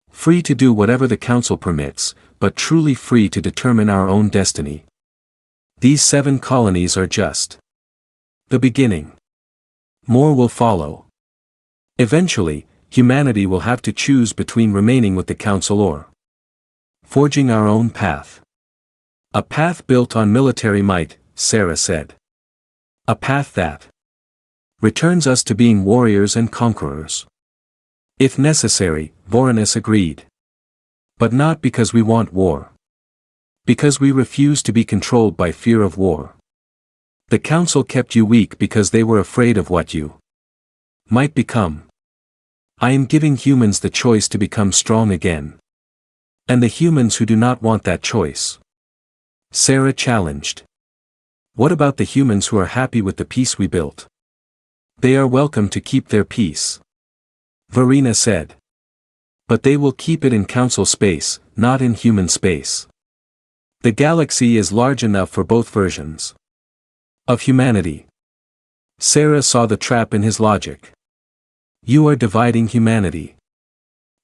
A: free to do whatever the council permits, but truly free to determine our own destiny. These 7 colonies are just the beginning. More will follow. Eventually, humanity will have to choose between remaining with the council or Forging our own path. A path built on military might, Sarah said. A path that returns us to being warriors and conquerors. If necessary, Voronus agreed. But not because we want war. Because we refuse to be controlled by fear of war. The council kept you weak because they were afraid of what you might become. I am giving humans the choice to become strong again. And the humans who do not want that choice. Sarah challenged. What about the humans who are happy with the peace we built? They are welcome to keep their peace. Verena said. But they will keep it in council space, not in human space. The galaxy is large enough for both versions of humanity. Sarah saw the trap in his logic. You are dividing humanity.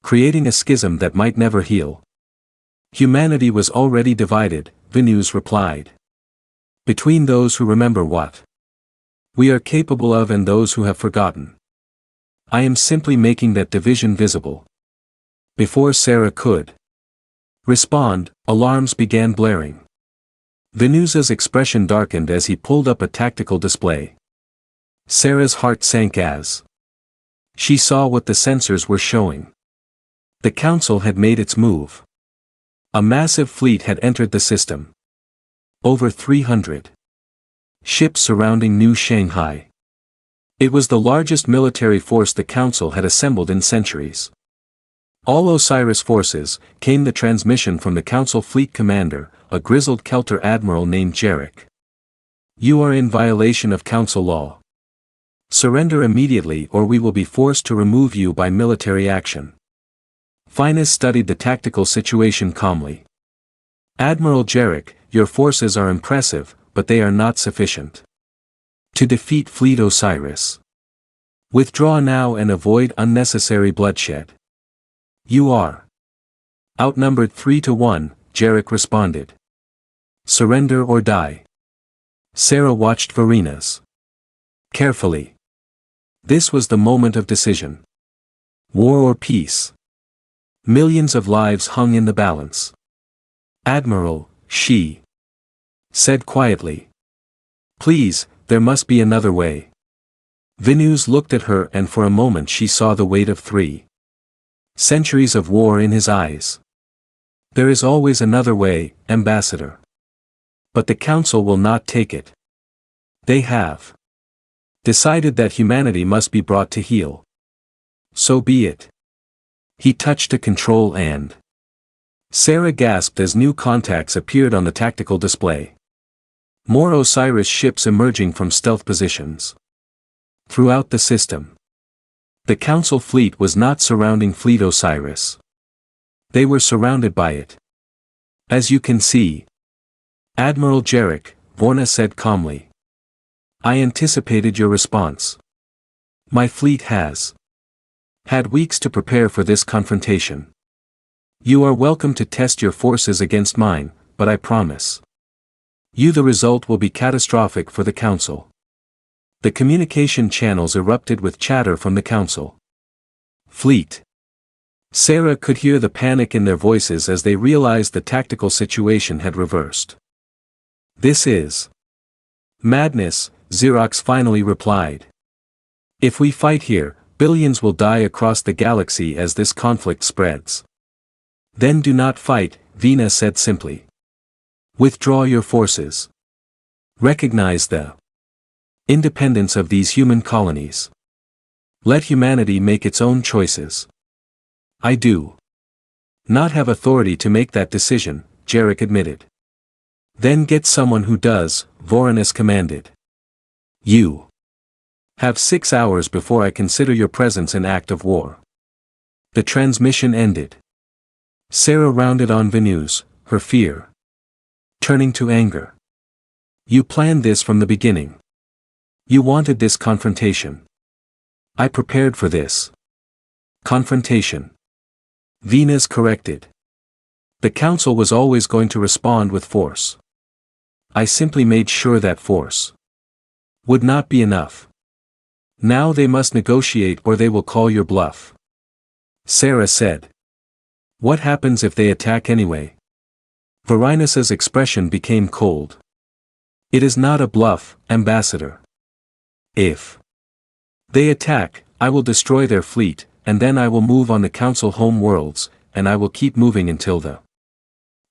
A: Creating a schism that might never heal. Humanity was already divided, Venus replied. Between those who remember what we are capable of and those who have forgotten. I am simply making that division visible. Before Sarah could respond, alarms began blaring. Venusa's expression darkened as he pulled up a tactical display. Sarah's heart sank as she saw what the sensors were showing. The council had made its move. A massive fleet had entered the system. Over 300 ships surrounding New Shanghai. It was the largest military force the council had assembled in centuries. All Osiris forces, came the transmission from the council fleet commander, a grizzled Kelter admiral named Jarek. You are in violation of council law. Surrender immediately or we will be forced to remove you by military action. Finis studied the tactical situation calmly. Admiral Jarek, your forces are impressive, but they are not sufficient to defeat Fleet Osiris. Withdraw now and avoid unnecessary bloodshed. You are outnumbered 3-1, Jarek responded. Surrender or die. Sarah watched Verena's carefully. This was the moment of decision. War or peace? Millions of lives hung in the balance. Admiral, she said quietly. Please, there must be another way. Venus looked at her and for a moment she saw the weight of 3 centuries of war in his eyes. There is always another way, Ambassador. But the Council will not take it. They have decided that humanity must be brought to heel. So be it. He touched a control and Sarah gasped as new contacts appeared on the tactical display. More Osiris ships emerging from stealth positions. Throughout the system. The Council fleet was not surrounding Fleet Osiris. They were surrounded by it. As you can see. Admiral Jarek, Vorna said calmly. I anticipated your response. My fleet has had weeks to prepare for this confrontation. You are welcome to test your forces against mine, but I promise you the result will be catastrophic for the Council. The communication channels erupted with chatter from the Council. Fleet. Sarah could hear the panic in their voices as they realized the tactical situation had reversed. This is madness, Xerox finally replied. If we fight here, billions will die across the galaxy as this conflict spreads. Then do not fight, Vina said simply. Withdraw your forces. Recognize the independence of these human colonies. Let humanity make its own choices. I do not have authority to make that decision, Jarek admitted. Then get someone who does, Voronus commanded. You have 6 hours before I consider your presence an act of war. The transmission ended. Sarah rounded on Venus, her fear turning to anger. You planned this from the beginning. You wanted this confrontation. I prepared for this confrontation. Venus corrected. The Council was always going to respond with force. I simply made sure that force would not be enough. Now they must negotiate or they will call your bluff. Sarah said. What happens if they attack anyway? Varinus's expression became cold. It is not a bluff, Ambassador. If they attack, I will destroy their fleet, and then I will move on the Council home worlds, and I will keep moving until the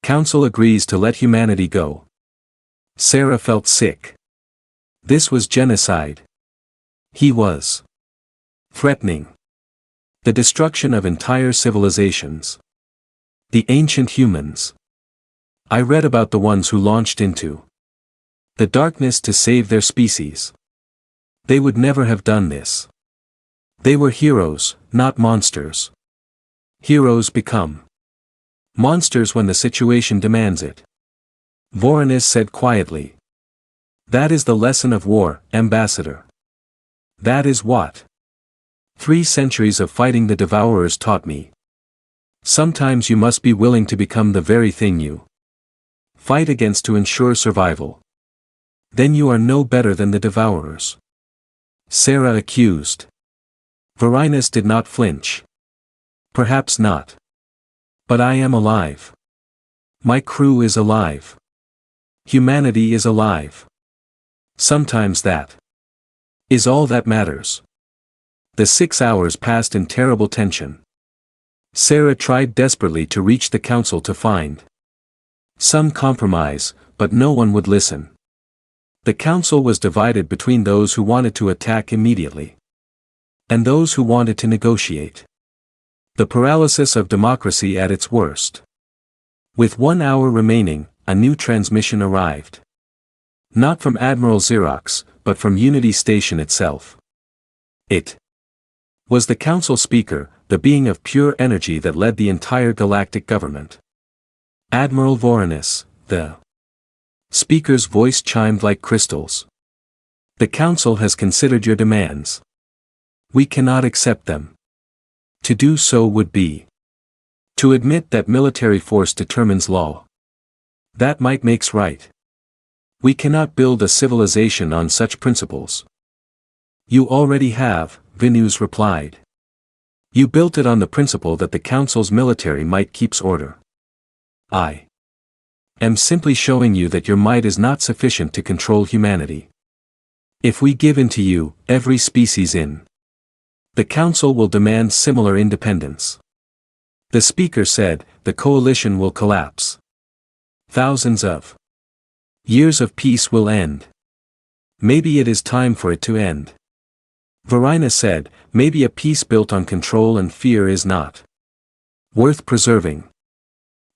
A: Council agrees to let humanity go. Sarah felt sick. This was genocide. He was threatening the destruction of entire civilizations. The ancient humans. I read about the ones who launched into the darkness to save their species. They would never have done this. They were heroes, not monsters. Heroes become monsters when the situation demands it. Voronus said quietly. That is the lesson of war, Ambassador. That is what 3 centuries of fighting the Devourers taught me. Sometimes you must be willing to become the very thing you fight against to ensure survival. Then you are no better than the Devourers. Sarah accused. Varinus did not flinch. Perhaps not. But I am alive. My crew is alive. Humanity is alive. Sometimes that is all that matters. The 6 hours passed in terrible tension. Sarah tried desperately to reach the Council to find some compromise, but no one would listen. The Council was divided between those who wanted to attack immediately and those who wanted to negotiate. The paralysis of democracy at its worst. With 1 hour remaining, a new transmission arrived. Not from Admiral Xerox, but from Unity Station itself. It was the Council speaker, the being of pure energy that led the entire galactic government. Admiral Voronus, the speaker's voice chimed like crystals. The Council has considered your demands. We cannot accept them. To do so would be to admit that military force determines law. That might makes right. We cannot build a civilization on such principles. You already have, Venus replied. You built it on the principle that the Council's military might keeps order. I am simply showing you that your might is not sufficient to control humanity. If we give in to you, every species in the Council will demand similar independence. The speaker said, the coalition will collapse. Thousands of years of peace will end. Maybe it is time for it to end. Varinus said, maybe a peace built on control and fear is not worth preserving.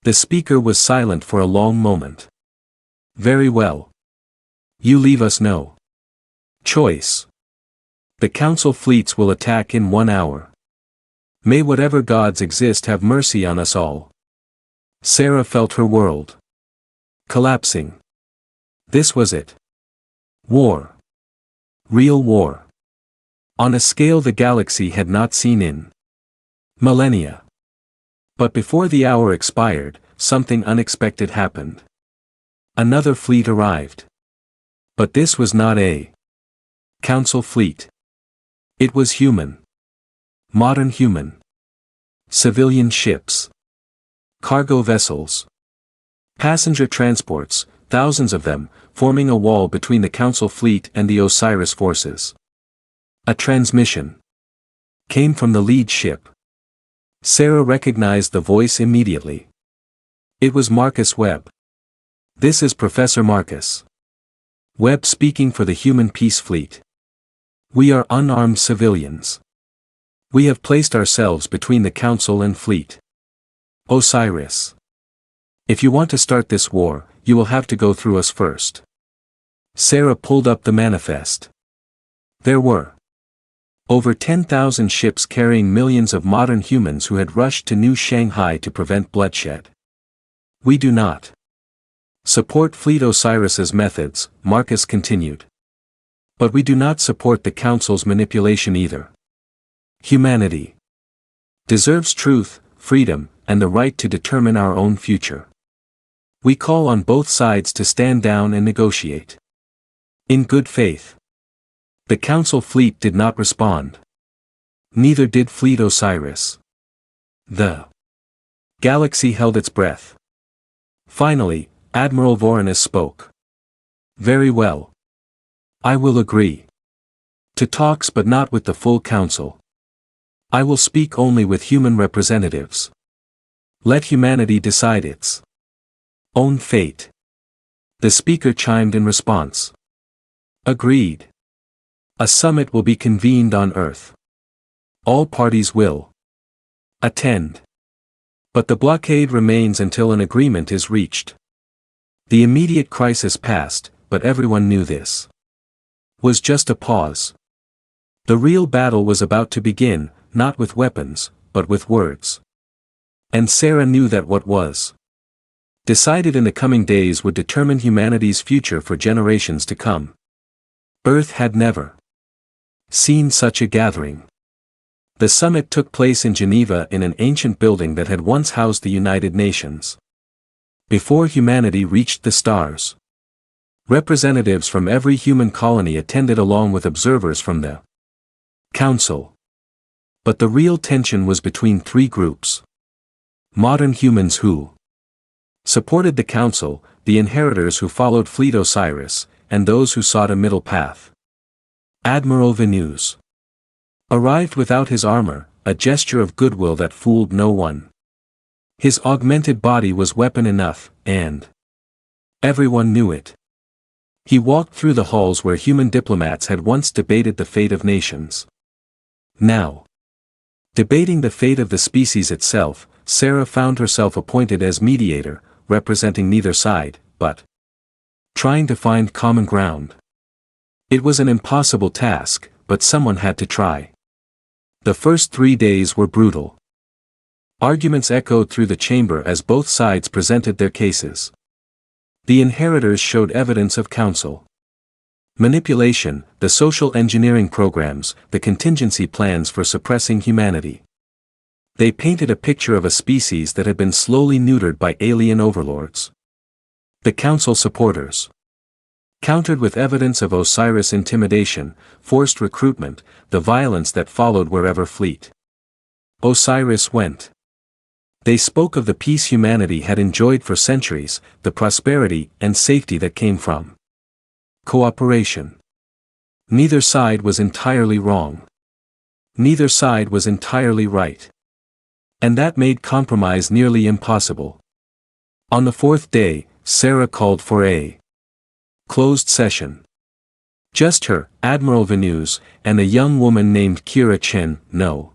A: The speaker was silent for a long moment. Very well. You leave us no choice. The Council fleets will attack in 1 hour. May whatever gods exist have mercy on us all. Sarah felt her world collapsing. This was it. War. Real war. On a scale the galaxy had not seen in millennia. But before the hour expired, something unexpected happened. Another fleet arrived. But this was not a Council fleet. It was human. Modern human. Civilian ships. Cargo vessels. Passenger transports, thousands of them, forming a wall between the Council fleet and the Osiris forces. A transmission came from the lead ship. Sarah recognized the voice immediately. It was Marcus Webb. This is Professor Marcus Webb speaking for the Human Peace Fleet. We are unarmed civilians. We have placed ourselves between the Council and fleet. Osiris. If you want to start this war, you will have to go through us first. Sarah pulled up the manifest. There were over 10,000 ships carrying millions of modern humans who had rushed to New Shanghai to prevent bloodshed. We do not support Fleet Osiris's methods, Marcus continued. But we do not support the Council's manipulation either. Humanity deserves truth, freedom, and the right to determine our own future. We call on both sides to stand down and negotiate. In good faith. The Council fleet did not respond. Neither did Fleet Osiris. The Galaxy held its breath. Finally, Admiral Vorenus spoke. Very well. I will agree. To talks but not with the full council. I will speak only with human representatives. Let humanity decide its own fate. The speaker chimed in response. Agreed. A summit will be convened on Earth. All parties will attend. But the blockade remains until an agreement is reached. The immediate crisis passed, but everyone knew this was just a pause. The real battle was about to begin, not with weapons, but with words. And Sarah knew that what was decided in the coming days would determine humanity's future for generations to come. Earth had never seen such a gathering. The summit took place in Geneva in an ancient building that had once housed the United Nations. Before humanity reached the stars, representatives from every human colony attended along with observers from the Council. But the real tension was between three groups. Modern humans who supported the Council, the inheritors who followed Fleet Osiris, and those who sought a middle path. Admiral Venus arrived without his armor, a gesture of goodwill that fooled no one. His augmented body was weapon enough, and everyone knew it. He walked through the halls where human diplomats had once debated the fate of nations. Now, debating the fate of the species itself, Sarah found herself appointed as mediator, representing neither side, but trying to find common ground. It was an impossible task, but someone had to try. The first 3 days were brutal. Arguments echoed through the chamber as both sides presented their cases. The inheritors showed evidence of council manipulation, the social engineering programs, the contingency plans for suppressing humanity. They painted a picture of a species that had been slowly neutered by alien overlords. The council supporters countered with evidence of Osiris intimidation, forced recruitment, the violence that followed wherever Fleet Osiris went. They spoke of the peace humanity had enjoyed for centuries, the prosperity and safety that came from cooperation. Neither side was entirely wrong. Neither side was entirely right. And that made compromise nearly impossible. On the fourth day, Sarah called for a closed session. Just her, Admiral Venus, and a young woman named Kira Chen, no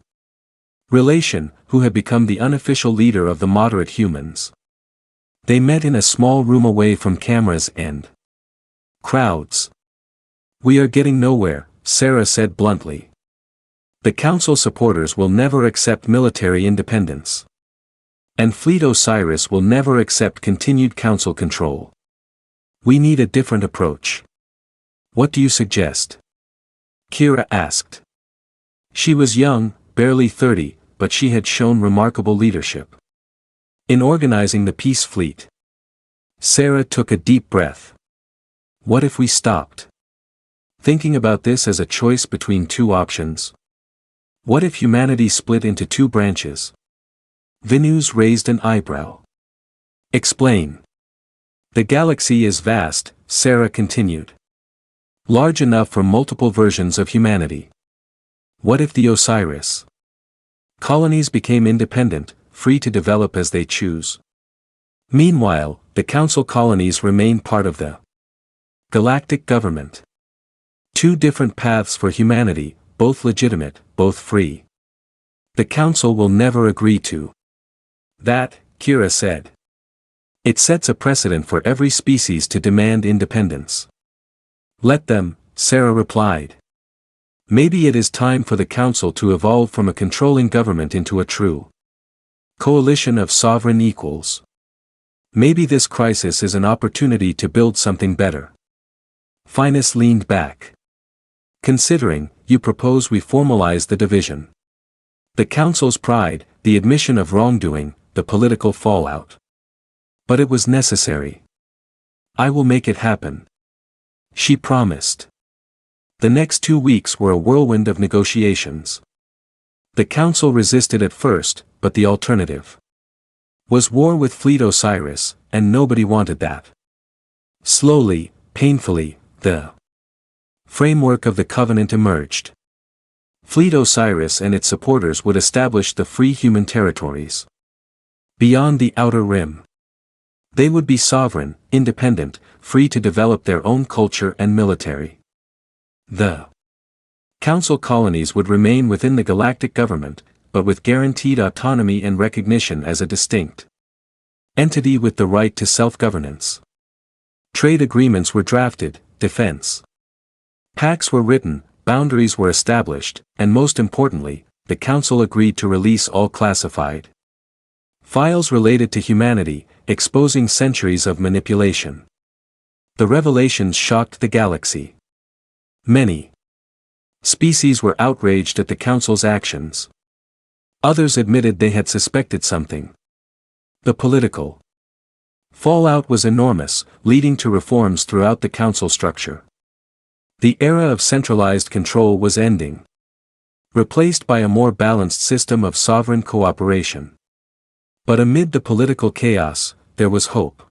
A: relation, who had become the unofficial leader of the moderate humans. They met in a small room away from cameras and crowds. We are getting nowhere, Sarah said bluntly. The council supporters will never accept military independence. And Fleet Osiris will never accept continued council control. We need a different approach. What do you suggest? Kira asked. She was young, barely 30, but she had shown remarkable leadership in organizing the peace fleet. Sarah took a deep breath. What if we stopped thinking about this as a choice between two options? What if humanity split into two branches? Venus raised an eyebrow. Explain. The galaxy is vast, Sarah continued. Large enough for multiple versions of humanity. What if the Osiris colonies became independent, free to develop as they choose? Meanwhile, the council colonies remain part of the galactic government. Two different paths for humanity, both legitimate, both free. The council will never agree to that, Kira said. It sets a precedent for every species to demand independence. Let them, Sarah replied. Maybe it is time for the council to evolve from a controlling government into a true coalition of sovereign equals. Maybe this crisis is an opportunity to build something better. Finus leaned back. Considering, you propose we formalize the division. The council's pride, the admission of wrongdoing, the political fallout. But it was necessary. I will make it happen. She promised. The next 2 weeks were a whirlwind of negotiations. The council resisted at first, but the alternative Was war with Fleet Osiris, and nobody wanted that. Slowly, painfully, the framework of the Covenant emerged. Fleet Osiris and its supporters would establish the free human territories. Beyond the outer rim. They would be sovereign, independent, free to develop their own culture and military. The Council colonies would remain within the galactic government, but with guaranteed autonomy and recognition as a distinct entity with the right to self-governance. Trade agreements were drafted, defense pacts were written, boundaries were established, and most importantly, the Council agreed to release all classified files related to humanity, exposing centuries of manipulation. The revelations shocked the galaxy. Many species were outraged at the Council's actions. Others admitted they had suspected something. The political fallout was enormous, leading to reforms throughout the Council structure. The era of centralized control was ending, replaced by a more balanced system of sovereign cooperation. But amid the political chaos, there was hope.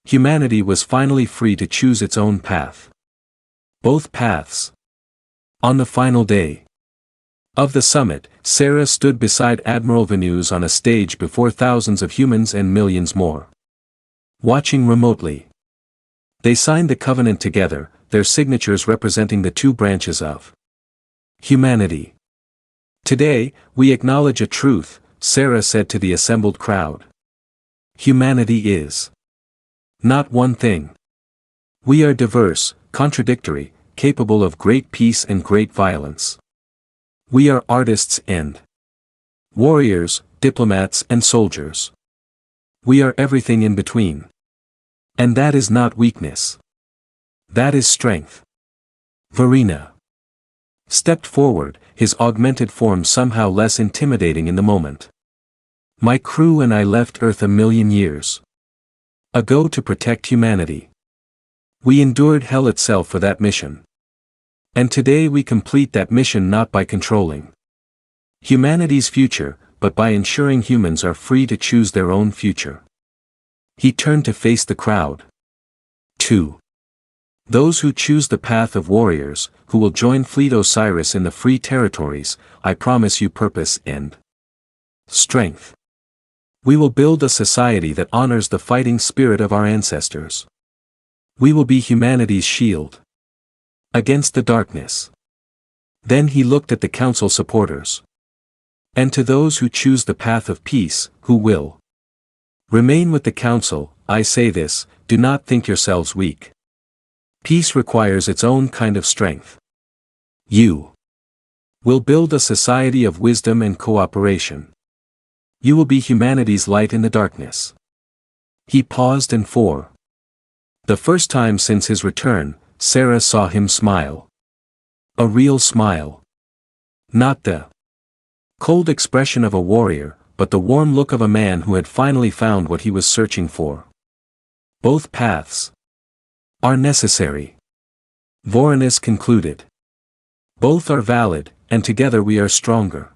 A: Humanity was finally free to choose its own path. Both paths. On the final day of the summit, Sarah stood beside Admiral Venus on a stage before thousands of humans and millions more, watching remotely. They signed the covenant together, their signatures representing the two branches of humanity. Today, we acknowledge a truth, Sarah said to the assembled crowd. Humanity is not one thing. We are diverse, contradictory, capable of great peace and great violence. We are artists and warriors, diplomats and soldiers. We are everything in between. And that is not weakness. That is strength. Verena stepped forward, his augmented form somehow less intimidating in the moment. My crew and I left Earth 1,000,000 years ago to protect humanity. We endured hell itself for that mission. And today we complete that mission not by controlling humanity's future, but by ensuring humans are free to choose their own future. He turned to face the crowd. 2. Those who choose the path of warriors, who will join Fleet Osiris in the free territories, I promise you purpose and strength. We will build a society that honors the fighting spirit of our ancestors. We will be humanity's shield against the darkness. Then he looked at the Council supporters. And to those who choose the path of peace, who will remain with the Council, I say this, do not think yourselves weak. Peace requires its own kind of strength. You will build a society of wisdom and cooperation. You will be humanity's light in the darkness. He paused and for the first time since his return, Sarah saw him smile. A real smile. Not the cold expression of a warrior, but the warm look of a man who had finally found what he was searching for. Both paths are necessary. Vorenus concluded. Both are valid, and together we are stronger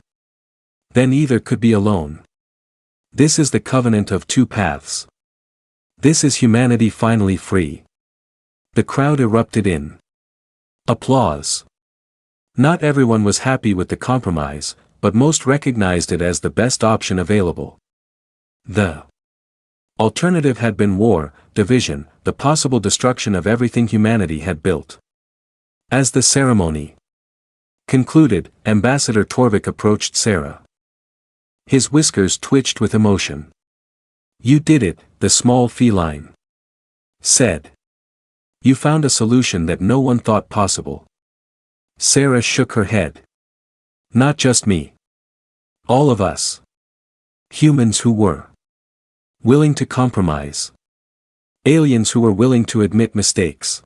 A: than either could be alone. This is the covenant of two paths. This is humanity finally free. The crowd erupted in applause. Not everyone was happy with the compromise, but most recognized it as the best option available. The alternative had been war, division, the possible destruction of everything humanity had built. As the ceremony concluded, Ambassador Torvik approached Sarah. His whiskers twitched with emotion. You did it, the small feline said. You found a solution that no one thought possible. Sarah shook her head. Not just me. All of us. Humans who were willing to compromise. Aliens who were willing to admit mistakes.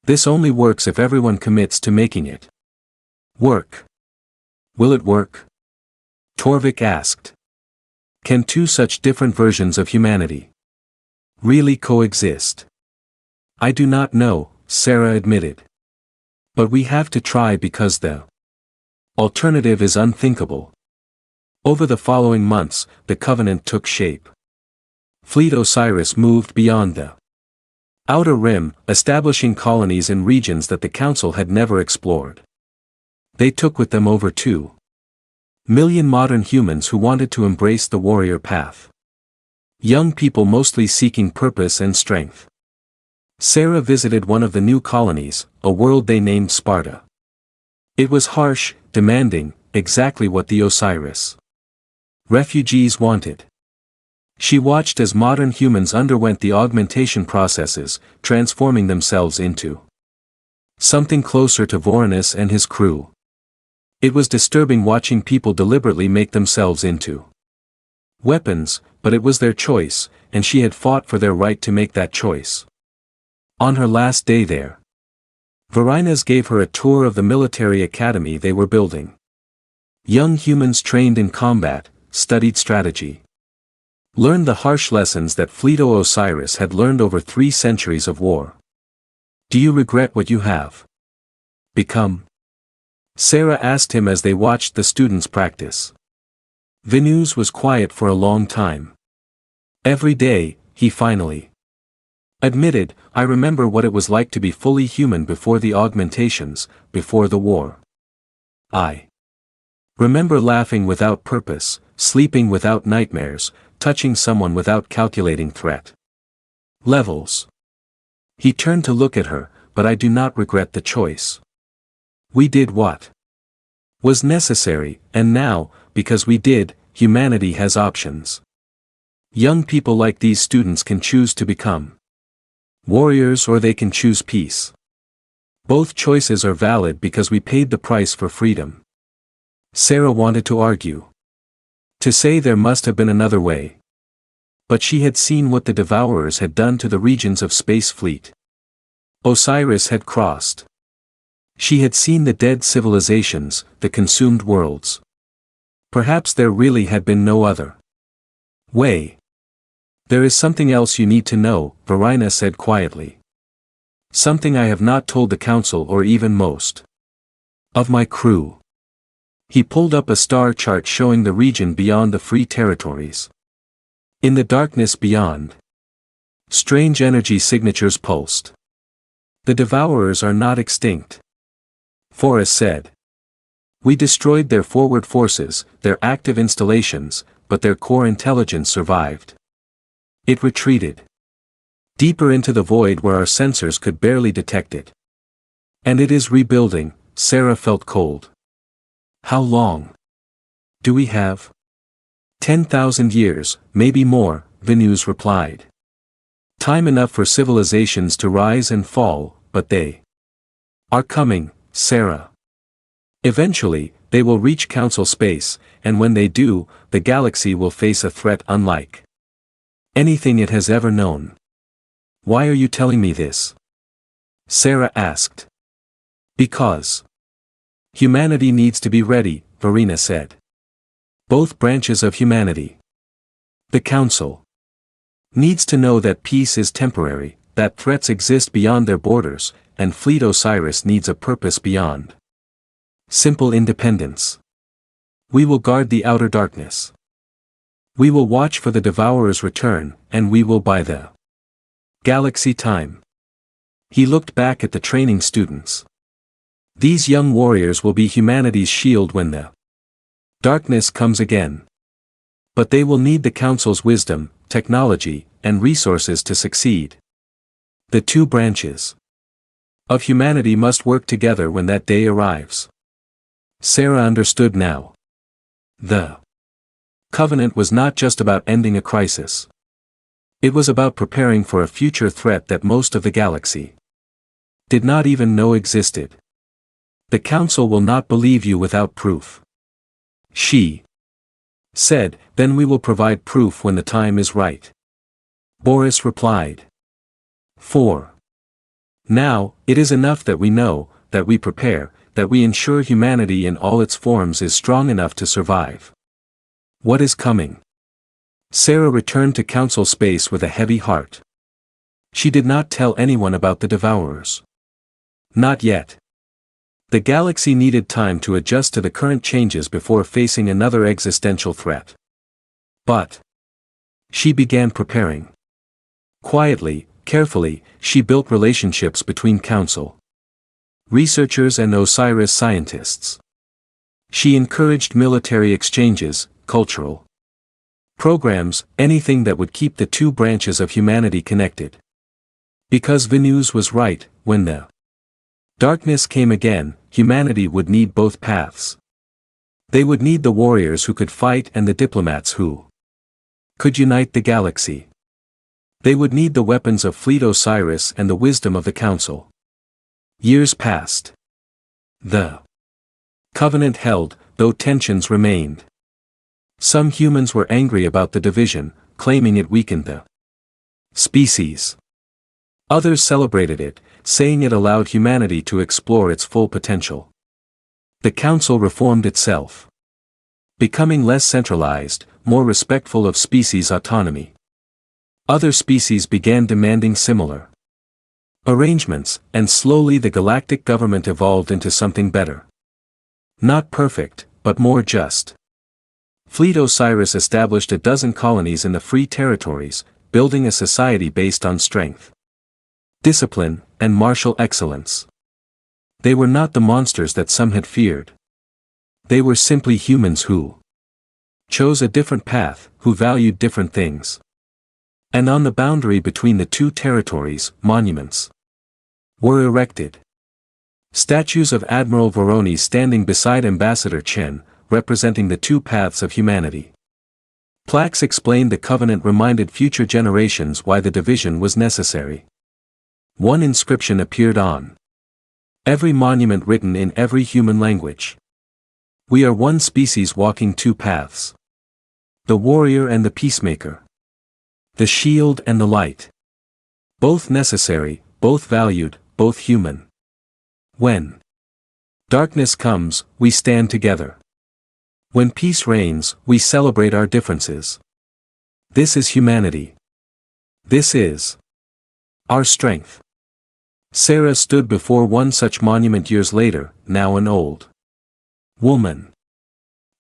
A: This only works if everyone commits to making it work. Will it work? Torvik asked. Can two such different versions of humanity really coexist? I do not know, Sarah admitted. But we have to try because the alternative is unthinkable. Over the following months, the Covenant took shape. Fleet Osiris moved beyond the Outer Rim, establishing colonies in regions that the Council had never explored. They took with them over 2 million modern humans who wanted to embrace the warrior path. Young people mostly seeking purpose and strength. Sarah visited one of the new colonies, a world they named Sparta. It was harsh, demanding, exactly what the Osiris refugees wanted. She watched as modern humans underwent the augmentation processes, transforming themselves into something closer to Vorenus and his crew. It was disturbing watching people deliberately make themselves into weapons, but it was their choice, and she had fought for their right to make that choice. On her last day there, Vorenus gave her a tour of the military academy they were building. Young humans trained in combat, studied strategy. Learned the harsh lessons that Fleet Osiris had learned over 3 centuries of war. Do you regret what you have become? Sarah asked him as they watched the students practice. Venus was quiet for a long time. Every day, he finally admitted, I remember what it was like to be fully human before the augmentations, before the war. I remember laughing without purpose, sleeping without nightmares, touching someone without calculating threat levels. He turned to look at her, but I do not regret the choice. We did what was necessary, and now, because we did, humanity has options. Young people like these students can choose to become warriors or they can choose peace. Both choices are valid because we paid the price for freedom. Sarah wanted to argue. To say there must have been another way. But she had seen what the Devourers had done to the regions of Space Fleet. Osiris had crossed. She had seen the dead civilizations, the consumed worlds. Perhaps there really had been no other way. There is something else you need to know, Vorenus said quietly. Something I have not told the Council or even most of my crew. He pulled up a star chart showing the region beyond the free territories. In the darkness beyond, strange energy signatures pulsed. The Devourers are not extinct, Forrest said. We destroyed their forward forces, their active installations, but their core intelligence survived. It retreated deeper into the void where our sensors could barely detect it. And it is rebuilding. Sarah felt cold. How long do we have? 10,000 years, maybe more, Venus replied. Time enough for civilizations to rise and fall, but they are coming, Sarah. Eventually, they will reach Council space, and when they do, the galaxy will face a threat unlike anything it has ever known. Why are you telling me this? Sarah asked. Because humanity needs to be ready, Vorenus said. Both branches of humanity. The Council needs to know that peace is temporary, that threats exist beyond their borders, and Fleet Osiris needs a purpose beyond simple independence. We will guard the outer darkness. We will watch for the Devourer's return, and we will buy the galaxy time. He looked back at the training students. These young warriors will be humanity's shield when the darkness comes again. But they will need the Council's wisdom, technology, and resources to succeed. The 2 branches of humanity must work together when that day arrives. Sarah understood now. The Covenant was not just about ending a crisis. It was about preparing for a future threat that most of the galaxy did not even know existed. The Council will not believe you without proof. She said, then we will provide proof when the time is right. Boris replied. 4. Now, it is enough that we know, that we prepare, that we ensure humanity in all its forms is strong enough to survive. What is coming? Sarah returned to Council space with a heavy heart. She did not tell anyone about the Devourers. Not yet. The galaxy needed time to adjust to the current changes before facing another existential threat. But she began preparing. Quietly, carefully, she built relationships between council, researchers and Osiris scientists. She encouraged military exchanges, cultural programs, anything that would keep the two branches of humanity connected. Because Venus was right, when the darkness came again, humanity would need both paths. They would need the warriors who could fight and the diplomats who could unite the galaxy. They would need the weapons of Fleet Osiris and the wisdom of the Council. Years passed. The covenant held, though tensions remained. Some humans were angry about the division, claiming it weakened the species. Others celebrated it, saying it allowed humanity to explore its full potential. The Council reformed itself, becoming less centralized, more respectful of species autonomy. Other species began demanding similar arrangements, and slowly the galactic government evolved into something better. Not perfect, but more just. Fleet Osiris established a dozen colonies in the free territories, building a society based on strength, discipline, and martial excellence. They were not the monsters that some had feared. They were simply humans who chose a different path, who valued different things. And on the boundary between the two territories, monuments were erected. Statues of Admiral Voronoi standing beside Ambassador Chen, representing the two paths of humanity. Plaques explained the covenant, reminded future generations why the division was necessary. One inscription appeared on every monument, written in every human language. We are one species walking two paths. The warrior and the peacemaker. The shield and the light. Both necessary, both valued, both human. When darkness comes, we stand together. When peace reigns, we celebrate our differences. This is humanity. This is our strength. Sarah stood before one such monument years later, now an old woman.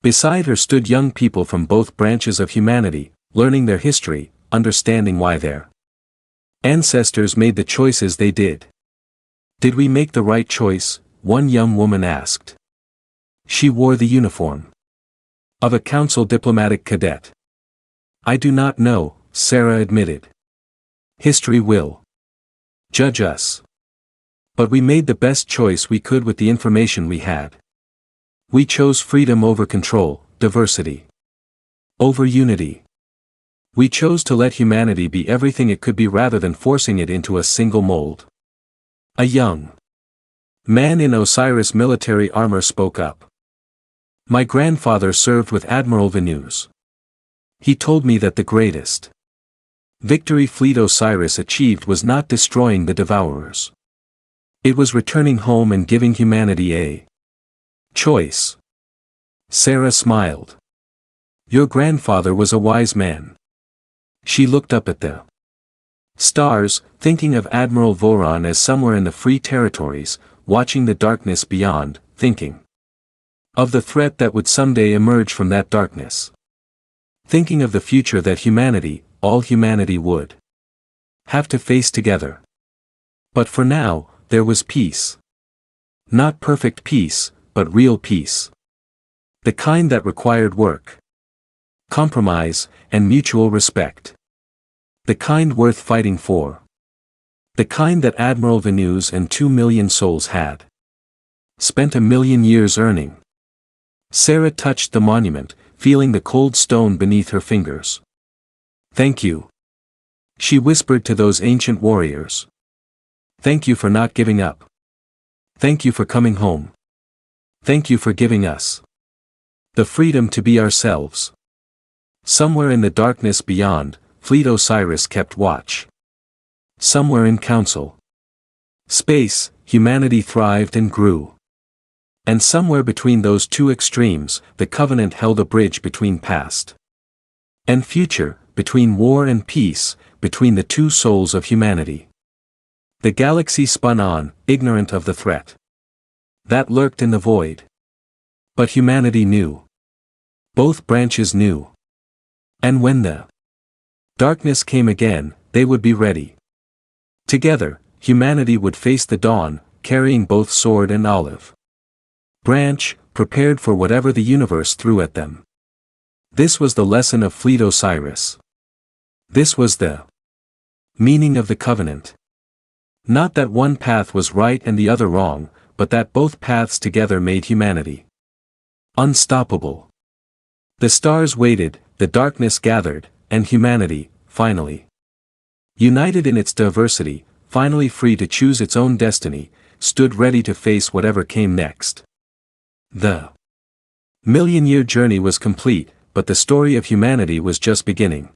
A: Beside her stood young people from both branches of humanity, learning their history, understanding why their ancestors made the choices they did. Did we make the right choice? One young woman asked. She wore the uniform of a council diplomatic cadet. I do not know, Sarah admitted. History will judge us. But we made the best choice we could with the information we had. We chose freedom over control, diversity over unity. We chose to let humanity be everything it could be rather than forcing it into a single mold. A young man in Osiris military armor spoke up. My grandfather served with Admiral Venus. He told me that the greatest victory Fleet Osiris achieved was not destroying the Devourers. It was returning home and giving humanity a choice. Sarah smiled. Your grandfather was a wise man. She looked up at the stars, thinking of Admiral Voron as somewhere in the free territories, watching the darkness beyond, thinking of the threat that would someday emerge from that darkness. Thinking of the future that humanity, all humanity would have to face together. But for now, there was peace. Not perfect peace, but real peace. The kind that required work, compromise, and mutual respect. The kind worth fighting for. The kind that Admiral Venus and 2 million souls had spent 1 million years earning. Sarah touched the monument, feeling the cold stone beneath her fingers. Thank you, she whispered to those ancient warriors. Thank you for not giving up. Thank you for coming home. Thank you for giving us the freedom to be ourselves. Somewhere in the darkness beyond, Fleet Osiris kept watch. Somewhere in council space, humanity thrived and grew. And somewhere between those two extremes, the covenant held a bridge between past and future, between war and peace, between the two souls of humanity. The galaxy spun on, ignorant of the threat. that lurked in the void. But humanity knew. Both branches knew. And when the darkness came again, they would be ready. Together, humanity would face the dawn, carrying both sword and olive branch, prepared for whatever the universe threw at them. This was the lesson of Fleet Osiris. This was the meaning of the covenant. Not that one path was right and the other wrong, but that both paths together made humanity unstoppable. The stars waited, the darkness gathered, and humanity, finally united in its diversity, finally free to choose its own destiny, stood ready to face whatever came next. The million-year journey was complete, but the story of humanity was just beginning.